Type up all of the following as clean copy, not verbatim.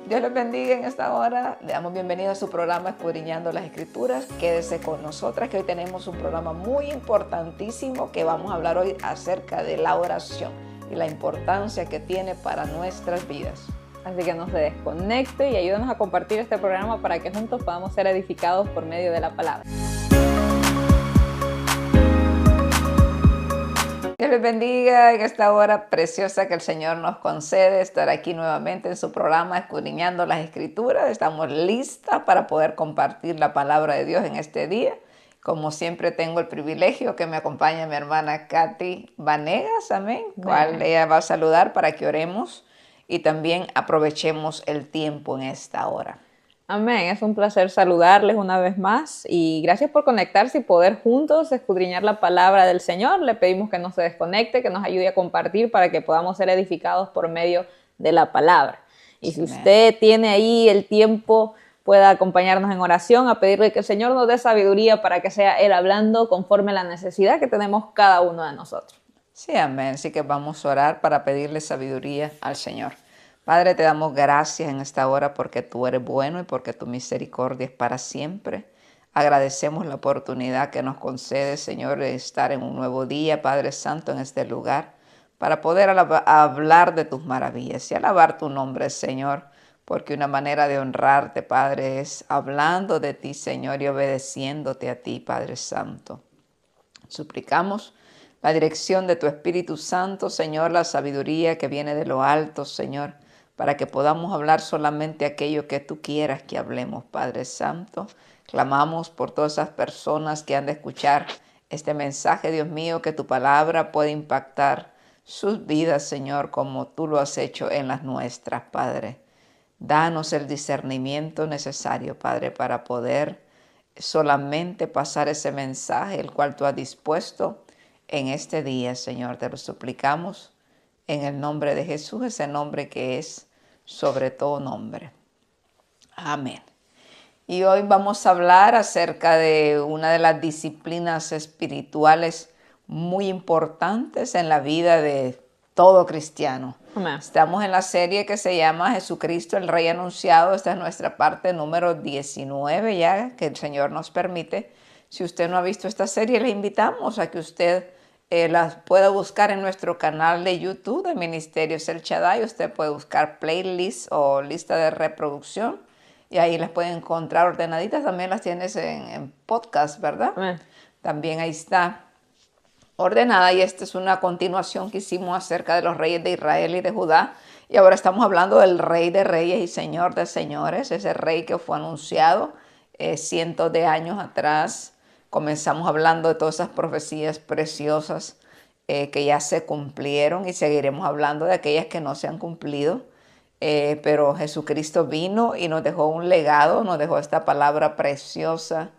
Dios les bendiga en esta hora. Le damos bienvenida a su programa Escudriñando las Escrituras. Quédese con nosotras que hoy tenemos un programa muy importantísimo que vamos a hablar hoy acerca de la oración y la importancia que tiene para nuestras vidas. Así que no se desconecte y ayúdanos a compartir este programa para que juntos podamos ser edificados por medio de la palabra. Dios les bendiga en esta hora preciosa que el Señor nos concede estar aquí nuevamente en su programa Escudriñando las Escrituras. Estamos listas para poder compartir la palabra de Dios en este día. Como siempre tengo el privilegio que me acompaña mi hermana Katy Vanegas, amén, cual ella va a saludar para que oremos y también aprovechemos el tiempo en esta hora. Amén, es un placer saludarles una vez más y gracias por conectarse y poder juntos escudriñar la palabra del Señor. Le pedimos que no se desconecte, que nos ayude a compartir para que podamos ser edificados por medio de la palabra. Y si usted tiene ahí el tiempo, pueda acompañarnos en oración a pedirle que el Señor nos dé sabiduría para que sea Él hablando conforme a la necesidad que tenemos cada uno de nosotros. Sí, amén. Así que vamos a orar para pedirle sabiduría al Señor. Padre, te damos gracias en esta hora porque tú eres bueno y porque tu misericordia es para siempre. Agradecemos la oportunidad que nos concede, Señor, de estar en un nuevo día, Padre Santo, en este lugar, para poder hablar de tus maravillas y alabar tu nombre, Señor, porque una manera de honrarte, Padre, es hablando de ti, Señor, y obedeciéndote a ti, Padre Santo. Suplicamos la dirección de tu Espíritu Santo, Señor, la sabiduría que viene de lo alto, Señor, para que podamos hablar solamente aquello que tú quieras que hablemos, Padre Santo. Clamamos por todas esas personas que han de escuchar este mensaje, Dios mío, que tu palabra puede impactar sus vidas, Señor, como tú lo has hecho en las nuestras, Padre. Danos el discernimiento necesario, Padre, para poder solamente pasar ese mensaje, el cual tú has dispuesto en este día, Señor. Te lo suplicamos en el nombre de Jesús, ese nombre que es sobre todo nombre. Amén. Y hoy vamos a hablar acerca de una de las disciplinas espirituales muy importantes en la vida de todo cristiano. Amén. Estamos en la serie que se llama Jesucristo, el Rey Anunciado. Esta es nuestra parte número 19 ya, que el Señor nos permite. Si usted no ha visto esta serie, le invitamos a que usted las pueda buscar en nuestro canal de YouTube de Ministerios El Shaddai. Usted puede buscar playlist o lista de reproducción y ahí las puede encontrar ordenaditas. También las tienes en podcast, ¿verdad? También ahí está ordenada, y esta es una continuación que hicimos acerca de los reyes de Israel y de Judá. Y ahora estamos hablando del Rey de Reyes y Señor de Señores, ese rey que fue anunciado cientos de años atrás. Comenzamos hablando de todas esas profecías preciosas que ya se cumplieron y seguiremos hablando de aquellas que no se han cumplido. Pero Jesucristo vino y nos dejó un legado, nos dejó esta palabra preciosa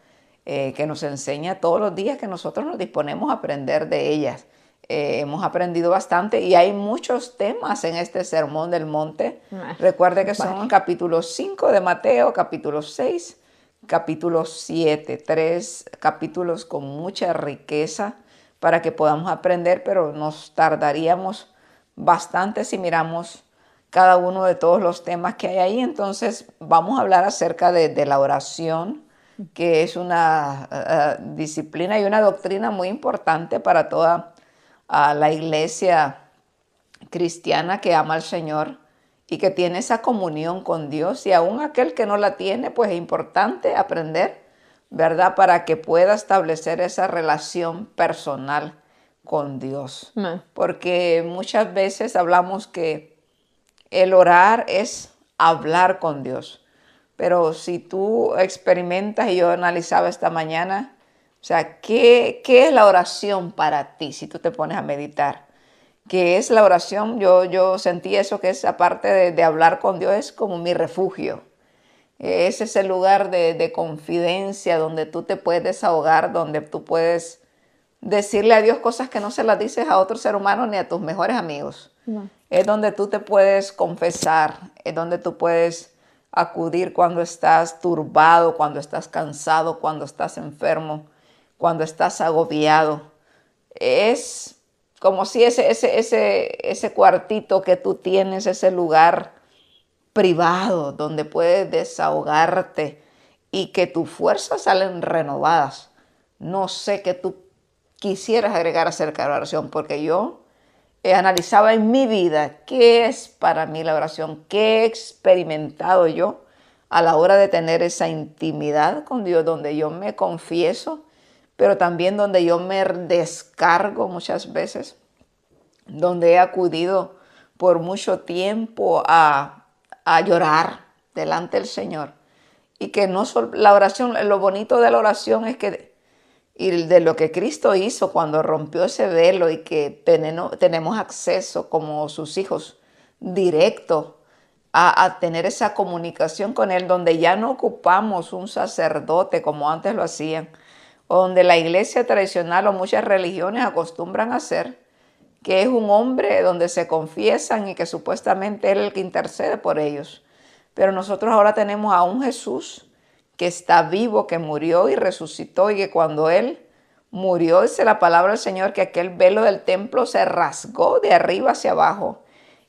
que nos enseña todos los días, que nosotros nos disponemos a aprender de ellas. Hemos aprendido bastante y hay muchos temas en este Sermón del Monte. Recuerde que son capítulo 5 de Mateo, capítulo 6, capítulo 7, 3 capítulos con mucha riqueza para que podamos aprender, pero nos tardaríamos bastante si miramos cada uno de todos los temas que hay ahí. Entonces vamos a hablar acerca de la oración, que es una disciplina y una doctrina muy importante para toda la iglesia cristiana que ama al Señor y que tiene esa comunión con Dios. Y aún aquel que no la tiene, pues es importante aprender, ¿verdad? Para que pueda establecer esa relación personal con Dios. Porque muchas veces hablamos que el orar es hablar con Dios. Pero si tú experimentas, y yo analizaba esta mañana, o sea, ¿qué es la oración para ti? Si tú te pones a meditar, ¿qué es la oración? Yo sentí eso, que es aparte de hablar con Dios, es como mi refugio. Es ese lugar de confidencia donde tú te puedes desahogar, donde tú puedes decirle a Dios cosas que no se las dices a otro ser humano ni a tus mejores amigos. Es donde tú te puedes confesar, es donde tú puedes acudir cuando estás turbado, cuando estás cansado, cuando estás enfermo, cuando estás agobiado. Es como si ese cuartito que tú tienes, ese lugar privado donde puedes desahogarte y que tus fuerzas salen renovadas. No sé qué tú quisieras agregar acerca de la oración, porque yo analizaba en mi vida qué es para mí la oración, qué he experimentado yo a la hora de tener esa intimidad con Dios, donde yo me confieso, pero también donde yo me descargo muchas veces, donde he acudido por mucho tiempo a llorar delante del Señor. Y que no solo la oración, lo bonito de la oración es que, y de lo que Cristo hizo cuando rompió ese velo y que tenemos acceso como sus hijos directo a tener esa comunicación con Él, donde ya no ocupamos un sacerdote como antes lo hacían, o donde la iglesia tradicional o muchas religiones acostumbran a hacer, que es un hombre donde se confiesan y que supuestamente Él es el que intercede por ellos. Pero nosotros ahora tenemos a un Jesús que está vivo, que murió y resucitó, y que cuando Él murió, dice la palabra del Señor, que aquel velo del templo se rasgó de arriba hacia abajo.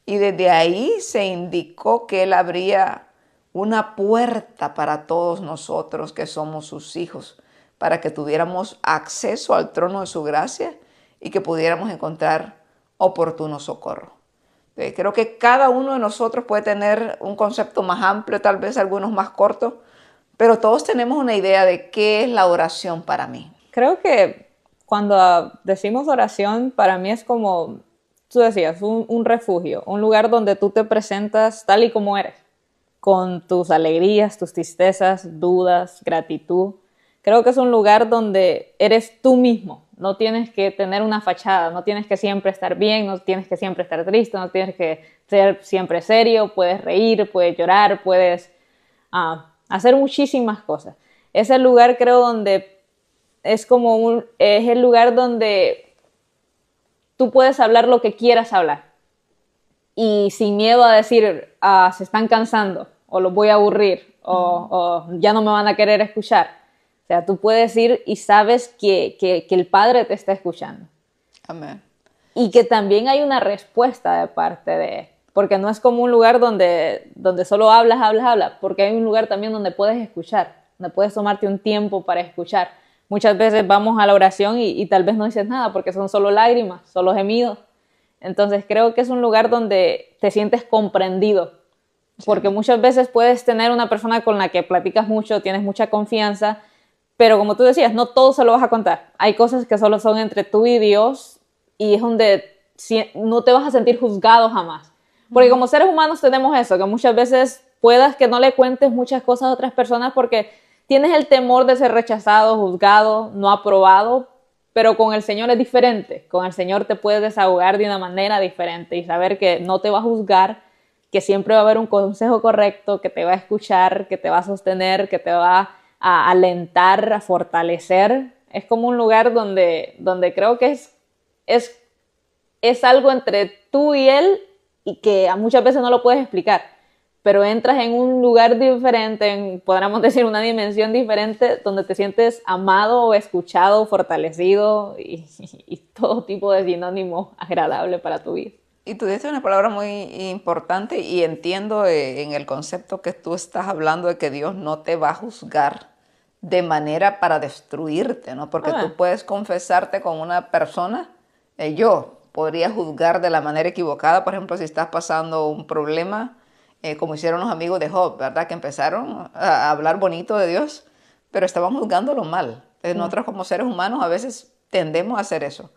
Y desde ahí se indicó que Él abría una puerta para todos nosotros que somos sus hijos, para que tuviéramos acceso al trono de su gracia y que pudiéramos encontrar oportuno socorro. Creo que cada uno de nosotros puede tener un concepto más amplio, tal vez algunos más cortos, pero todos tenemos una idea de qué es la oración para mí. Creo que cuando decimos oración, para mí es como, tú decías, un refugio, un lugar donde tú te presentas tal y como eres, con tus alegrías, tus tristezas, dudas, gratitud. Creo que es un lugar donde eres tú mismo. No tienes que tener una fachada, no tienes que siempre estar bien, no tienes que siempre estar triste, no tienes que ser siempre serio, puedes reír, puedes llorar, puedes hacer muchísimas cosas. Es el lugar, creo, donde es el lugar donde tú puedes hablar lo que quieras hablar y sin miedo a decir, se están cansando, o los voy a aburrir, o ya no me van a querer escuchar. O sea, tú puedes ir y sabes que el Padre te está escuchando. Amén. Y que también hay una respuesta de parte de Él. Porque no es como un lugar donde solo hablas, porque hay un lugar también donde puedes escuchar, donde puedes tomarte un tiempo para escuchar. Muchas veces vamos a la oración y tal vez no dices nada porque son solo lágrimas, solo gemidos. Entonces creo que es un lugar donde te sientes comprendido. Porque muchas veces puedes tener una persona con la que platicas mucho, tienes mucha confianza, pero como tú decías, no todo se lo vas a contar. Hay cosas que solo son entre tú y Dios y es donde no te vas a sentir juzgado jamás. Porque como seres humanos tenemos eso, que muchas veces puedas que no le cuentes muchas cosas a otras personas porque tienes el temor de ser rechazado, juzgado, no aprobado, pero con el Señor es diferente. Con el Señor te puedes desahogar de una manera diferente y saber que no te va a juzgar, que siempre va a haber un consejo correcto, que te va a escuchar, que te va a sostener, que te va a alentar, a fortalecer. Es como un lugar donde creo que es algo entre tú y Él y que muchas veces no lo puedes explicar, pero entras en un lugar diferente, podríamos decir una dimensión diferente, donde te sientes amado, escuchado, fortalecido y todo tipo de sinónimo agradable para tu vida. Y tú dices una palabra muy importante y entiendo en el concepto que tú estás hablando de que Dios no te va a juzgar de manera para destruirte, ¿no? Porque tú puedes confesarte con una persona, yo podría juzgar de la manera equivocada, por ejemplo, si estás pasando un problema, como hicieron los amigos de Job, ¿verdad? Que empezaron a hablar bonito de Dios, pero estaban juzgándolo mal. Nosotros como seres humanos a veces tendemos a hacer eso.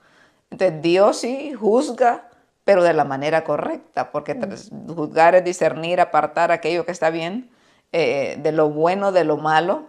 Entonces Dios sí juzga, pero de la manera correcta, porque juzgar es discernir, apartar aquello que está bien, de lo bueno, de lo malo,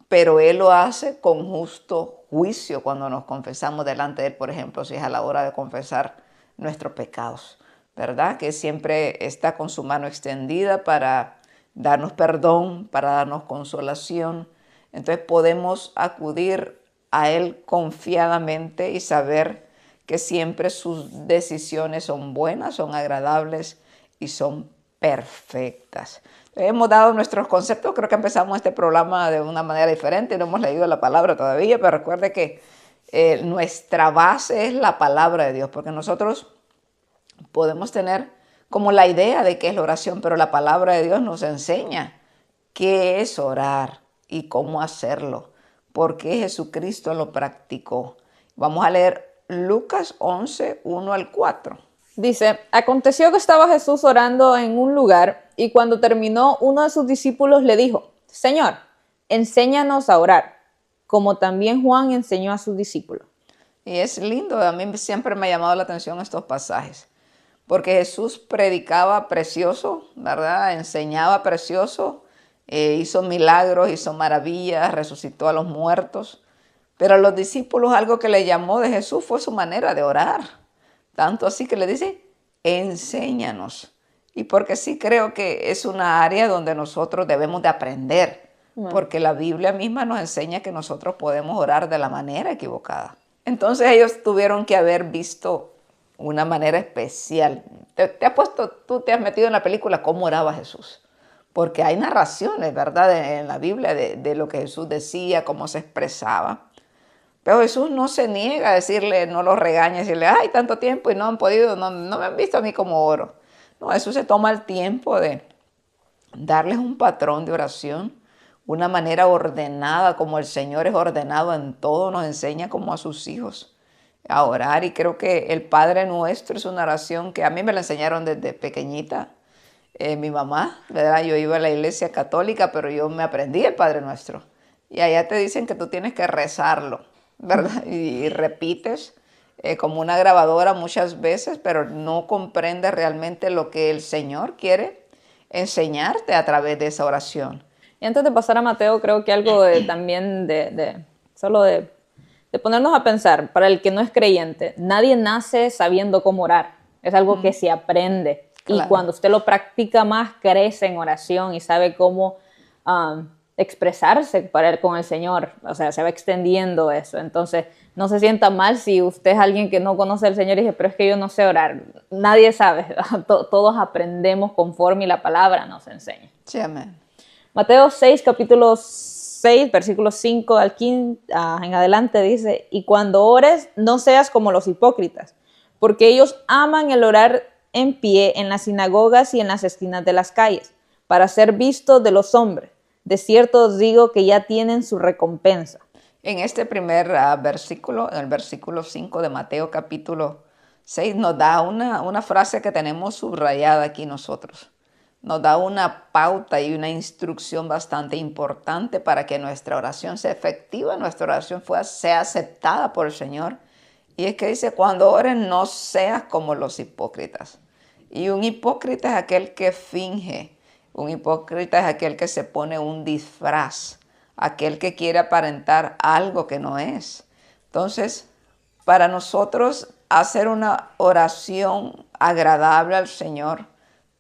pero Él lo hace con justo juicio cuando nos confesamos delante de Él, por ejemplo, si es a la hora de confesar nuestros pecados, ¿verdad? Que siempre está con su mano extendida para darnos perdón, para darnos consolación. Entonces podemos acudir a Él confiadamente y saber que siempre sus decisiones son buenas, son agradables y son perfectas. Hemos dado nuestros conceptos, creo que empezamos este programa de una manera diferente, no hemos leído la palabra todavía, pero recuerde que nuestra base es la palabra de Dios, porque nosotros podemos tener como la idea de qué es la oración, pero la palabra de Dios nos enseña qué es orar y cómo hacerlo, porque Jesucristo lo practicó. Vamos a leer Lucas 11, 1 al 4. Dice, aconteció que estaba Jesús orando en un lugar y cuando terminó, uno de sus discípulos le dijo, Señor, enséñanos a orar, como también Juan enseñó a sus discípulos. Y es lindo, a mí siempre me ha llamado la atención estos pasajes, porque Jesús predicaba precioso, ¿verdad? Enseñaba precioso, hizo milagros, hizo maravillas, resucitó a los muertos, pero a los discípulos algo que le llamó de Jesús fue su manera de orar. Tanto así que le dice, enséñanos. Y porque sí creo que es una área donde nosotros debemos de aprender, porque la Biblia misma nos enseña que nosotros podemos orar de la manera equivocada. Entonces ellos tuvieron que haber visto una manera especial. Tú te has metido en la película cómo oraba Jesús, porque hay narraciones, ¿verdad?, en la Biblia de lo que Jesús decía, cómo se expresaba. Pero Jesús no se niega a decirle, no los regaña, decirle, ay, tanto tiempo y no han podido, no me han visto a mí como oro. No, Jesús se toma el tiempo de darles un patrón de oración, una manera ordenada, como el Señor es ordenado en todo, nos enseña como a sus hijos a orar. Y creo que el Padre Nuestro es una oración que a mí me la enseñaron desde pequeñita. Mi mamá, ¿verdad? Yo iba a la iglesia católica, pero yo me aprendí el Padre Nuestro. Y allá te dicen que tú tienes que rezarlo, ¿verdad? Y repites como una grabadora muchas veces, pero no comprendes realmente lo que el Señor quiere enseñarte a través de esa oración. Y antes de pasar a Mateo, creo que algo también solo de ponernos a pensar, para el que no es creyente, nadie nace sabiendo cómo orar, es algo que se aprende. Claro. Y cuando usted lo practica más, crece en oración y sabe cómo expresarse con el Señor, o sea, se va extendiendo eso. Entonces, no se sienta mal si usted es alguien que no conoce al Señor y dice, pero es que yo no sé orar. Nadie sabe, todos aprendemos conforme la palabra nos enseña. Sí, amén. Mateo 6, capítulo 6, versículos 5 al 15 en adelante dice, y cuando ores, no seas como los hipócritas, porque ellos aman el orar en pie en las sinagogas y en las esquinas de las calles, para ser vistos de los hombres. De cierto os digo que ya tienen su recompensa. En este primer versículo, en el versículo 5 de Mateo capítulo 6, nos da una frase que tenemos subrayada aquí nosotros. Nos da una pauta y una instrucción bastante importante para que nuestra oración sea efectiva, nuestra oración sea aceptada por el Señor. Y es que dice, cuando ores no seas como los hipócritas. Y un hipócrita es aquel que finge, un hipócrita es aquel que se pone un disfraz, aquel que quiere aparentar algo que no es. Entonces, para nosotros hacer una oración agradable al Señor,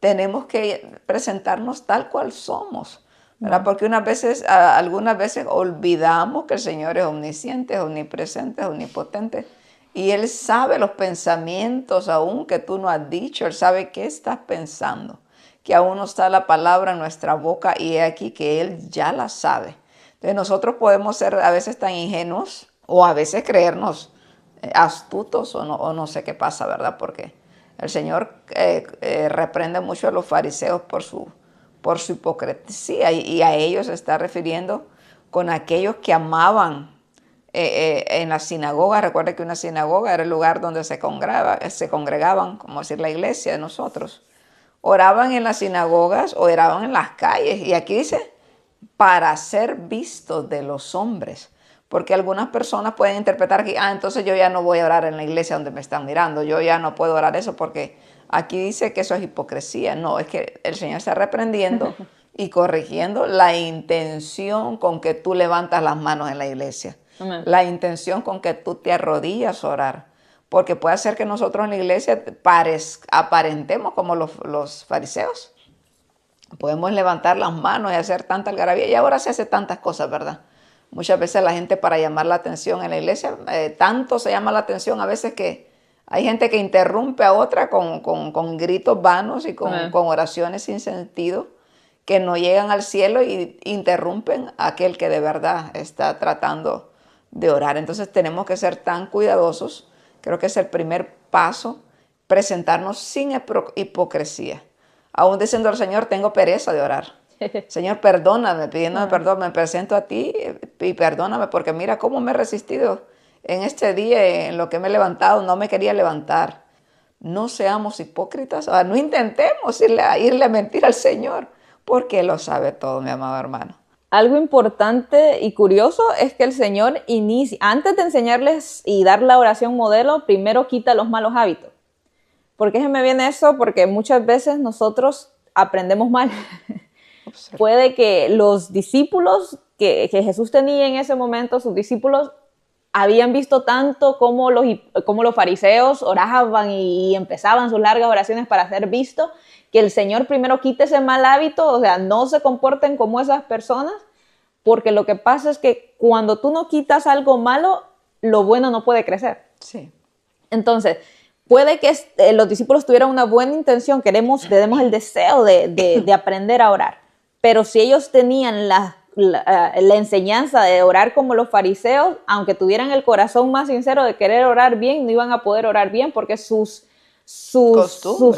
tenemos que presentarnos tal cual somos, ¿verdad? Porque algunas veces olvidamos que el Señor es omnisciente, es omnipresente, es omnipotente. Y Él sabe los pensamientos aún que tú no has dicho. Él sabe qué estás pensando, que aún no está la palabra en nuestra boca y es aquí que Él ya la sabe. Entonces nosotros podemos ser a veces tan ingenuos o a veces creernos astutos o no sé qué pasa, ¿verdad? Porque el Señor reprende mucho a los fariseos por su hipocresía y a ellos se está refiriendo con aquellos que amaban en la sinagoga. Recuerda que una sinagoga era el lugar donde se congregaban, como decir la iglesia de nosotros. Oraban en las sinagogas o oraban en las calles. Y aquí dice, para ser vistos de los hombres. Porque algunas personas pueden interpretar que, entonces yo ya no voy a orar en la iglesia donde me están mirando. Yo ya no puedo orar eso porque aquí dice que eso es hipocresía. No, es que el Señor está reprendiendo y corrigiendo la intención con que tú levantas las manos en la iglesia. Amén. La intención con que tú te arrodillas a orar. Porque puede ser que nosotros en la iglesia aparentemos como los fariseos. Podemos levantar las manos y hacer tanta algarabía. Y ahora se hace tantas cosas, ¿verdad? Muchas veces la gente, para llamar la atención en la iglesia, tanto se llama la atención a veces que hay gente que interrumpe a otra con gritos vanos y con oraciones sin sentido que no llegan al cielo y interrumpen a aquel que de verdad está tratando de orar. Entonces tenemos que ser tan cuidadosos. Creo que es el primer paso presentarnos sin hipocresía. Aún diciendo al Señor, tengo pereza de orar. Señor, perdóname, pidiéndome perdón, me presento a ti y perdóname porque mira cómo me he resistido en este día, en lo que me he levantado, no me quería levantar. No seamos hipócritas, no intentemos irle a mentir al Señor, porque Él lo sabe todo, mi amado hermano. Algo importante y curioso es que el Señor inicia, antes de enseñarles y dar la oración modelo, primero quita los malos hábitos. ¿Por qué se me viene eso? Porque muchas veces nosotros aprendemos mal. Puede que los discípulos que Jesús tenía en ese momento, sus discípulos, habían visto tanto como los fariseos oraban y empezaban sus largas oraciones para ser vistos, que el Señor primero quite ese mal hábito, o sea, no se comporten como esas personas, porque lo que pasa es que cuando tú no quitas algo malo, lo bueno no puede crecer. Sí. Entonces, puede que los discípulos tuvieran una buena intención, tenemos el deseo de aprender a orar, pero si ellos tenían la enseñanza de orar como los fariseos, aunque tuvieran el corazón más sincero de querer orar bien, no iban a poder orar bien porque sus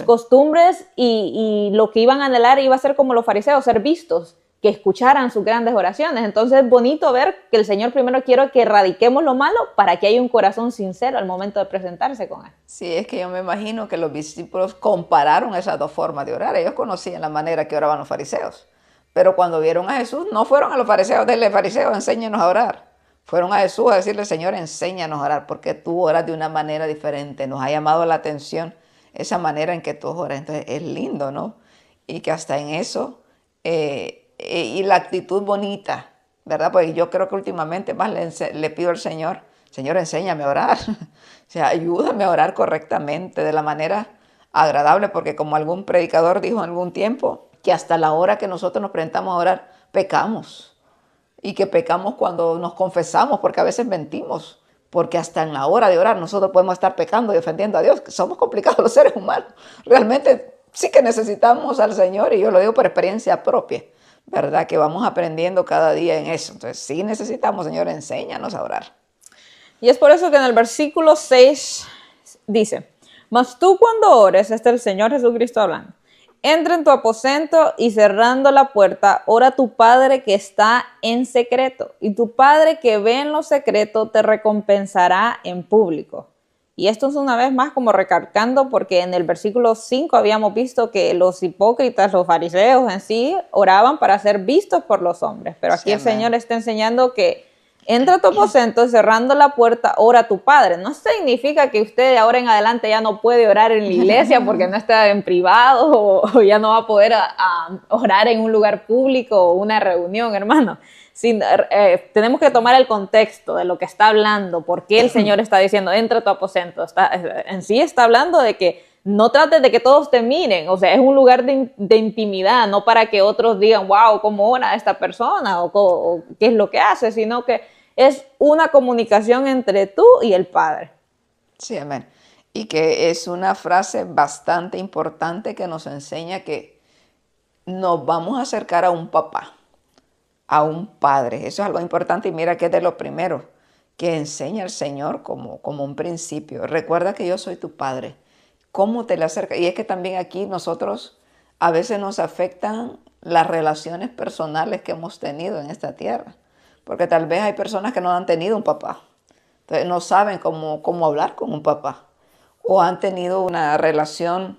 costumbres y lo que iban a anhelar iba a ser como los fariseos, ser vistos, que escucharan sus grandes oraciones. Entonces es bonito ver que el Señor primero quiere que erradiquemos lo malo para que haya un corazón sincero al momento de presentarse con Él. Sí, es que yo me imagino que los discípulos compararon esas dos formas de orar. Ellos conocían la manera que oraban los fariseos. Pero cuando vieron a Jesús, no fueron a los fariseos, dile, fariseos, enséñanos a orar. Fueron a Jesús a decirle, Señor, enséñanos a orar, porque tú oras de una manera diferente. Nos ha llamado la atención esa manera en que tú oras. Entonces, es lindo, ¿no? Y que hasta en eso, y la actitud bonita, ¿verdad? Pues yo creo que últimamente más le pido al Señor, Señor, enséñame a orar. O sea, ayúdame a orar correctamente, de la manera agradable, porque como algún predicador dijo en algún tiempo, que hasta la hora que nosotros nos presentamos a orar, pecamos. Y que pecamos cuando nos confesamos, porque a veces mentimos. Porque hasta en la hora de orar nosotros podemos estar pecando y ofendiendo a Dios, que somos complicados los seres humanos. Realmente sí que necesitamos al Señor, y yo lo digo por experiencia propia, ¿verdad? Que vamos aprendiendo cada día en eso. Entonces sí necesitamos, Señor, enséñanos a orar. Y es por eso que en el versículo 6 dice, mas tú cuando ores, este es el Señor Jesucristo hablando, entra en tu aposento y cerrando la puerta, ora a tu Padre que está en secreto, y tu Padre que ve en lo secreto te recompensará en público. Y esto es una vez más como recalcando, porque en el versículo 5 habíamos visto que los hipócritas, los fariseos en sí, oraban para ser vistos por los hombres. Pero aquí el Señor está enseñando que entra a tu aposento, cerrando la puerta, ora a tu Padre. No significa que usted de ahora en adelante ya no puede orar en la iglesia porque no está en privado o ya no va a poder orar en un lugar público o una reunión, hermano. Tenemos que tomar el contexto de lo que está hablando, por qué el Señor está diciendo, entra a tu aposento. En sí está hablando de que no trates de que todos te miren, o sea, es un lugar de intimidad, no para que otros digan, wow, ¿cómo ora esta persona? O qué es lo que hace, sino que es una comunicación entre tú y el Padre. Sí, amén. Y que es una frase bastante importante que nos enseña que nos vamos a acercar a un papá, a un padre. Eso es algo importante y mira que es de lo primero que enseña el Señor como un principio. Recuerda que yo soy tu padre. ¿Cómo te le acercas? Y es que también aquí nosotros a veces nos afectan las relaciones personales que hemos tenido en esta tierra. Porque tal vez hay personas que no han tenido un papá. Entonces no saben cómo hablar con un papá. O han tenido una relación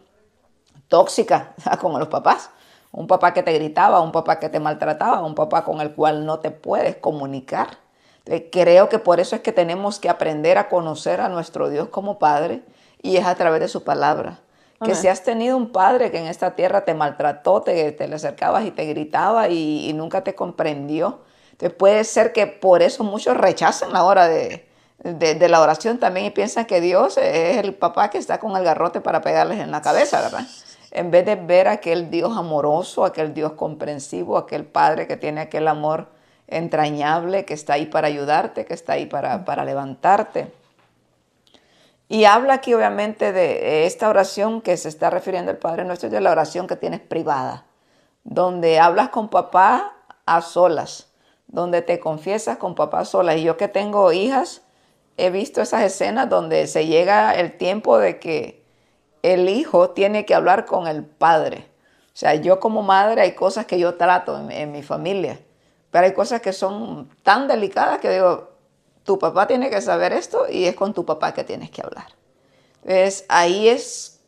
tóxica con los papás. Un papá que te gritaba, un papá que te maltrataba, un papá con el cual no te puedes comunicar. Entonces, creo que por eso es que tenemos que aprender a conocer a nuestro Dios como Padre, y es a través de su palabra. Que si has tenido un padre que en esta tierra te maltrató, te le acercabas y te gritaba y nunca te comprendió, entonces puede ser que por eso muchos rechazan la hora de la oración también y piensan que Dios es el papá que está con el garrote para pegarles en la cabeza, ¿verdad? En vez de ver a aquel Dios amoroso, aquel Dios comprensivo, aquel Padre que tiene aquel amor entrañable, que está ahí para ayudarte, que está ahí para levantarte. Y habla aquí obviamente de esta oración que se está refiriendo al Padre Nuestro, de la oración que tienes privada, donde hablas con papá a solas, donde te confiesas con papá a solas. Y yo que tengo hijas, he visto esas escenas donde se llega el tiempo de que el hijo tiene que hablar con el padre. O sea, yo como madre hay cosas que yo trato en mi familia, pero hay cosas que son tan delicadas que digo, tu papá tiene que saber esto y es con tu papá que tienes que hablar. Entonces, ahí es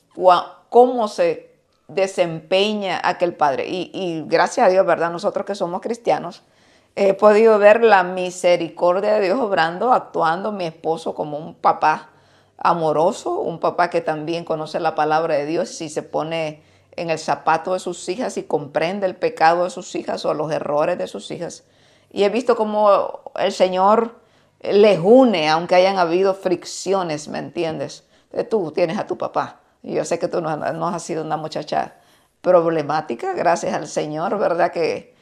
cómo se desempeña aquel padre. Y gracias a Dios, ¿verdad? Nosotros que somos cristianos, he podido ver la misericordia de Dios obrando, actuando mi esposo como un papá amoroso, un papá que también conoce la palabra de Dios y se pone en el zapato de sus hijas y comprende el pecado de sus hijas o los errores de sus hijas. Y he visto cómo el Señor les une, aunque hayan habido fricciones, ¿me entiendes? Tú tienes a tu papá. Y yo sé que tú no has sido una muchacha problemática, gracias al Señor, ¿verdad? Que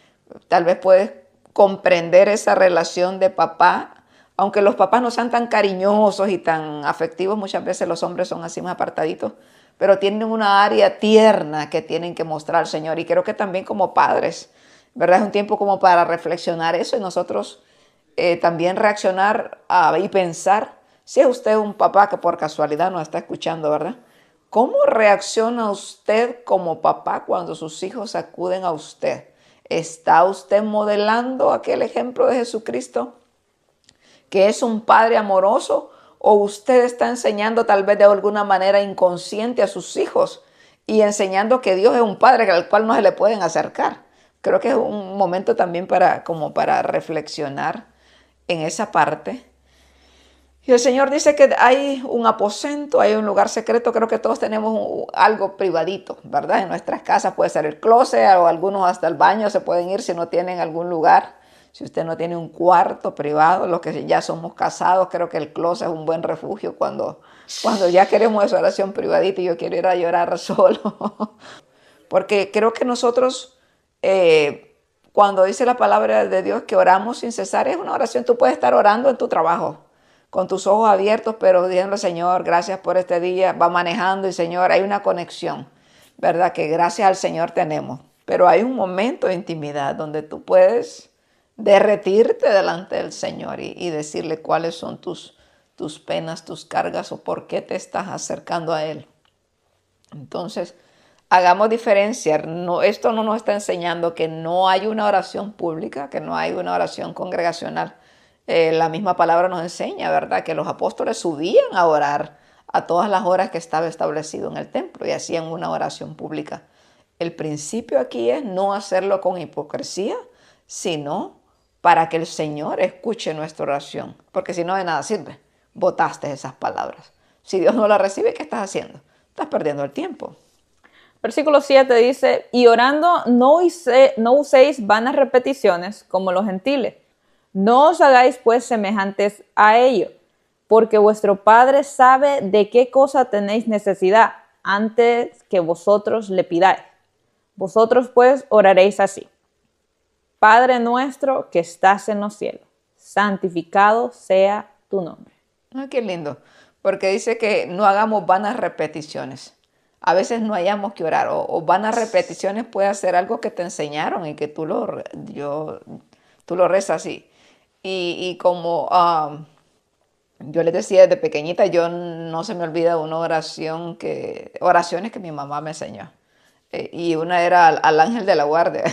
tal vez puedes comprender esa relación de papá, aunque los papás no sean tan cariñosos y tan afectivos, muchas veces los hombres son así más apartaditos, pero tienen una área tierna que tienen que mostrar al Señor. Y creo que también como padres, ¿verdad? Es un tiempo como para reflexionar eso y nosotros también reaccionar y pensar, si es usted un papá que por casualidad nos está escuchando, ¿verdad? ¿Cómo reacciona usted como papá cuando sus hijos acuden a usted? ¿Está usted modelando aquel ejemplo de Jesucristo, que es un padre amoroso? ¿O usted está enseñando tal vez de alguna manera inconsciente a sus hijos y enseñando que Dios es un padre al cual no se le pueden acercar? Creo que es un momento también como para reflexionar en esa parte. Y el Señor dice que hay un aposento, hay un lugar secreto. Creo que todos tenemos algo privadito, ¿verdad? En nuestras casas puede ser el closet o algunos hasta el baño se pueden ir si no tienen algún lugar. Si usted no tiene un cuarto privado, los que ya somos casados, creo que el closet es un buen refugio cuando ya queremos esa oración privadita y yo quiero ir a llorar solo. Porque creo que nosotros, cuando dice la palabra de Dios que oramos sin cesar, es una oración. Tú puedes estar orando en tu trabajo, con tus ojos abiertos, pero diciendo, Señor, gracias por este día. Va manejando y, Señor, hay una conexión, ¿verdad? Que gracias al Señor tenemos. Pero hay un momento de intimidad donde tú puedes derretirte delante del Señor y decirle cuáles son tus penas, tus cargas o por qué te estás acercando a Él. Entonces, hagamos diferencia. No, esto no nos está enseñando que no hay una oración pública, que no hay una oración congregacional. La misma palabra nos enseña, ¿verdad? Que los apóstoles subían a orar a todas las horas que estaba establecido en el templo y hacían una oración pública. El principio aquí es no hacerlo con hipocresía, sino para que el Señor escuche nuestra oración. Porque si no, de nada sirve. Botaste esas palabras. Si Dios no las recibe, ¿qué estás haciendo? Estás perdiendo el tiempo. Versículo 7 dice, y orando no uséis vanas repeticiones como los gentiles. No os hagáis pues semejantes a ellos, porque vuestro Padre sabe de qué cosa tenéis necesidad antes que vosotros le pidáis. Vosotros pues oraréis así. Padre nuestro que estás en los cielos, santificado sea tu nombre. Ah, qué lindo, porque dice que no hagamos vanas repeticiones. A veces no hayamos que orar o vanas repeticiones puede ser algo que te enseñaron y que tú lo rezas así. Y como yo les decía desde pequeñita, yo no se me olvida una oraciones que mi mamá me enseñó. Y una era al ángel de la guardia.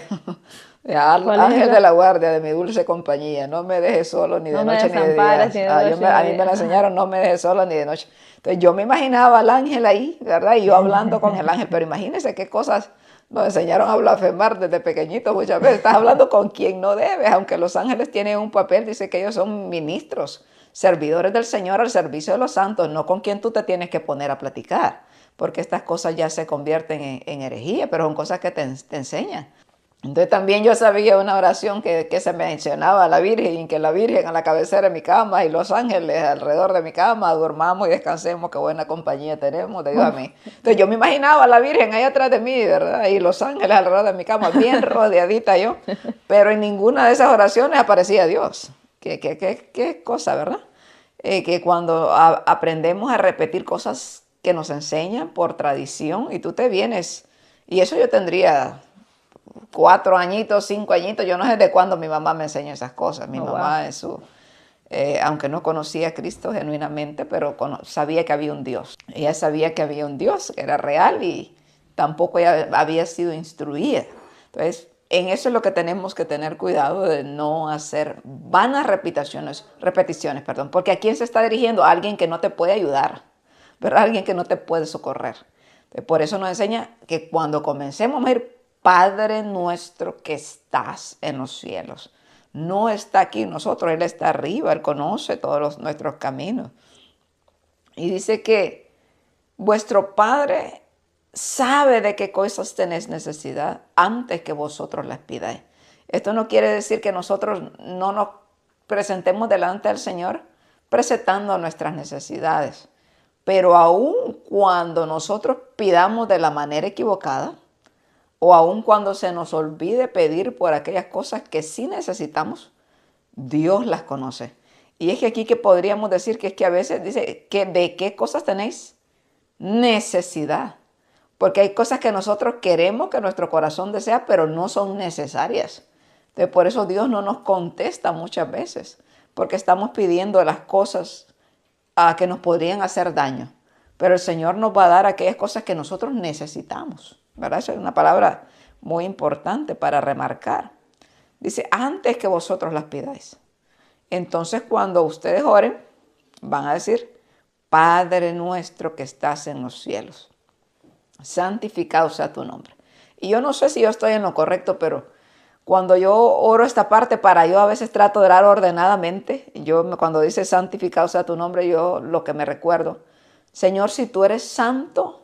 Al ángel de la guardia de mi dulce compañía, no me dejes solo ni de noche ni de día. A mí me la enseñaron, no me dejes solo ni de noche. Entonces yo me imaginaba al ángel ahí, ¿verdad? Y yo hablando con el ángel, pero imagínense qué cosas nos enseñaron a blasfemar desde pequeñitos muchas veces. Estás hablando con quien no debes, aunque los ángeles tienen un papel, dice que ellos son ministros, servidores del Señor al servicio de los santos, no con quien tú te tienes que poner a platicar, porque estas cosas ya se convierten en herejía, pero son cosas que te enseñan. Entonces también yo sabía una oración que se mencionaba a la Virgen, y que la Virgen a la cabecera de mi cama y los ángeles alrededor de mi cama, durmamos y descansemos, qué buena compañía tenemos de Dios a mí. Entonces yo me imaginaba a la Virgen ahí atrás de mí, ¿verdad? Y los ángeles alrededor de mi cama, bien rodeadita yo, pero en ninguna de esas oraciones aparecía Dios. Qué cosa, ¿verdad? Que cuando aprendemos a repetir cosas que nos enseñan por tradición y tú te vienes, y eso yo tendría 4 añitos, 5 añitos, yo no sé de cuándo mi mamá me enseñó esas cosas. Mi mamá wow. aunque no conocía a Cristo genuinamente, pero sabía que había un Dios. Ella sabía que había un Dios que era real y tampoco ella había sido instruida. Entonces, en eso es lo que tenemos que tener cuidado de no hacer vanas repeticiones, porque ¿a quién se está dirigiendo? A alguien que no te puede ayudar, ¿verdad? Alguien que no te puede socorrer. Entonces, por eso nos enseña que cuando comencemos a ir, Padre nuestro que estás en los cielos. No está aquí nosotros, Él está arriba, Él conoce todos nuestros caminos. Y dice que vuestro Padre sabe de qué cosas tenéis necesidad antes que vosotros las pidáis. Esto no quiere decir que nosotros no nos presentemos delante del Señor presentando nuestras necesidades. Pero aun cuando nosotros pidamos de la manera equivocada, o aun cuando se nos olvide pedir por aquellas cosas que sí necesitamos, Dios las conoce. Y es que aquí que podríamos decir que es que a veces dice que de qué cosas tenéis necesidad. Porque hay cosas que nosotros queremos, que nuestro corazón desea, pero no son necesarias. Entonces, por eso Dios no nos contesta muchas veces, porque estamos pidiendo las cosas que nos podrían hacer daño. Pero el Señor nos va a dar aquellas cosas que nosotros necesitamos, ¿verdad? Esa es una palabra muy importante para remarcar. Dice, antes que vosotros las pidáis. Entonces, cuando ustedes oren, van a decir, Padre nuestro que estás en los cielos, santificado sea tu nombre. Y yo no sé si yo estoy en lo correcto, pero cuando yo oro esta parte, yo a veces trato de orar ordenadamente. Cuando dice santificado sea tu nombre, yo lo que me recuerdo, Señor, si tú eres santo,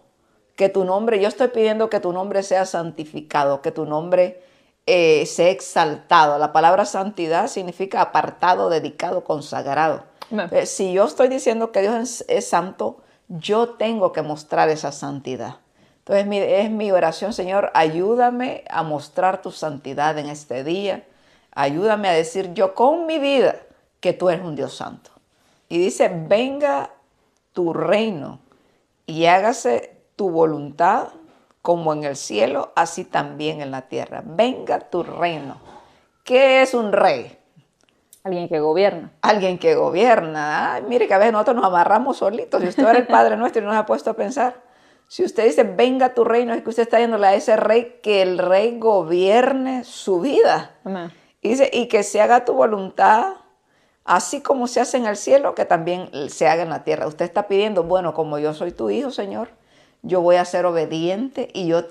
que tu nombre, yo estoy pidiendo que tu nombre sea santificado, que tu nombre sea exaltado. La palabra santidad significa apartado, dedicado, consagrado. Si yo estoy diciendo que Dios es santo, yo tengo que mostrar esa santidad. Entonces es mi oración, Señor, ayúdame a mostrar tu santidad en este día. Ayúdame a decir yo con mi vida que tú eres un Dios santo. Y dice, venga tu reino y hágase tu voluntad como en el cielo, así también en la tierra. Venga tu reino. ¿Qué es un rey? Alguien que gobierna. Alguien que gobierna. Ay, mire que a veces nosotros nos amarramos solitos. Si usted era el Padre nuestro y nos ha puesto a pensar, si usted dice, venga tu reino, es que usted está yéndole a ese rey, que el rey gobierne su vida. Amén. Y dice, y que se haga tu voluntad, así como se hace en el cielo, que también se haga en la tierra. Usted está pidiendo, bueno, como yo soy tu hijo, Señor, yo voy a ser obediente y yo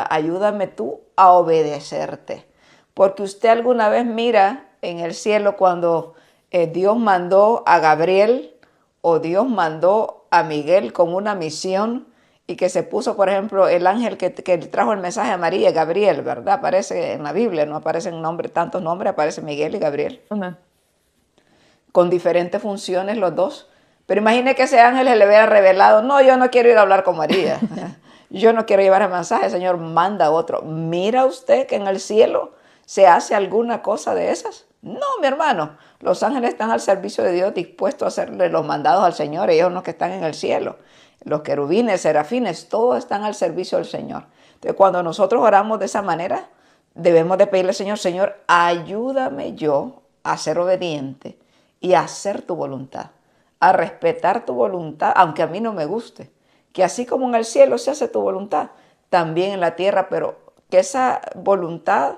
ayúdame tú a obedecerte. Porque usted alguna vez mira en el cielo cuando Dios mandó a Gabriel o Dios mandó a Miguel con una misión y que se puso, por ejemplo, el ángel que trajo el mensaje a María, Gabriel, ¿verdad? Aparece en la Biblia, no aparecen tantos nombres, aparece Miguel y Gabriel. Amén. Con diferentes funciones los dos. Pero imagine que ese ángel le hubiera revelado, no, yo no quiero ir a hablar con María. Yo no quiero llevar el mensaje, Señor, manda otro. ¿Mira usted que en el cielo se hace alguna cosa de esas? No, mi hermano. Los ángeles están al servicio de Dios, dispuestos a hacerle los mandados al Señor. Ellos son los que están en el cielo. Los querubines, serafines, todos están al servicio del Señor. Entonces, cuando nosotros oramos de esa manera, debemos de pedirle al Señor, Señor, ayúdame yo a ser obediente y a hacer tu voluntad, a respetar tu voluntad, aunque a mí no me guste. Que así como en el cielo se hace tu voluntad, también en la tierra, pero que esa voluntad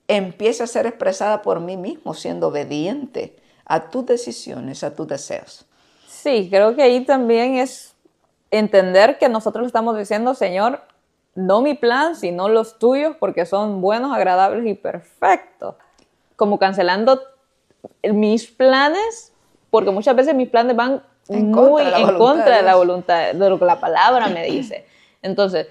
empiece a ser expresada por mí mismo, siendo obediente a tus decisiones, a tus deseos. Sí, creo que ahí también es entender que nosotros le estamos diciendo, Señor, no mi plan, sino los tuyos, porque son buenos, agradables y perfectos. Como cancelando mis planes, porque muchas veces mis planes van muy en contra de la voluntad, de lo que la palabra me dice. Entonces,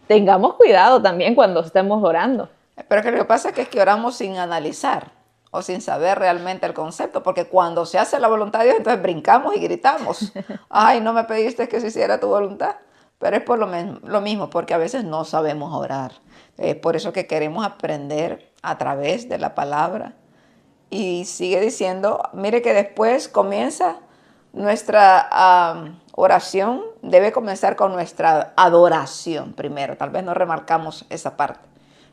tengamos cuidado también cuando estemos orando. Pero que lo que pasa es que oramos sin analizar o sin saber realmente el concepto, porque cuando se hace la voluntad de Dios, entonces brincamos y gritamos. Ay, no me pediste que se hiciera tu voluntad. Pero es por lo mismo, porque a veces no sabemos orar. Es por eso que queremos aprender a través de la palabra. Y sigue diciendo, mire que después comienza nuestra oración, debe comenzar con nuestra adoración primero. Tal vez no remarcamos esa parte.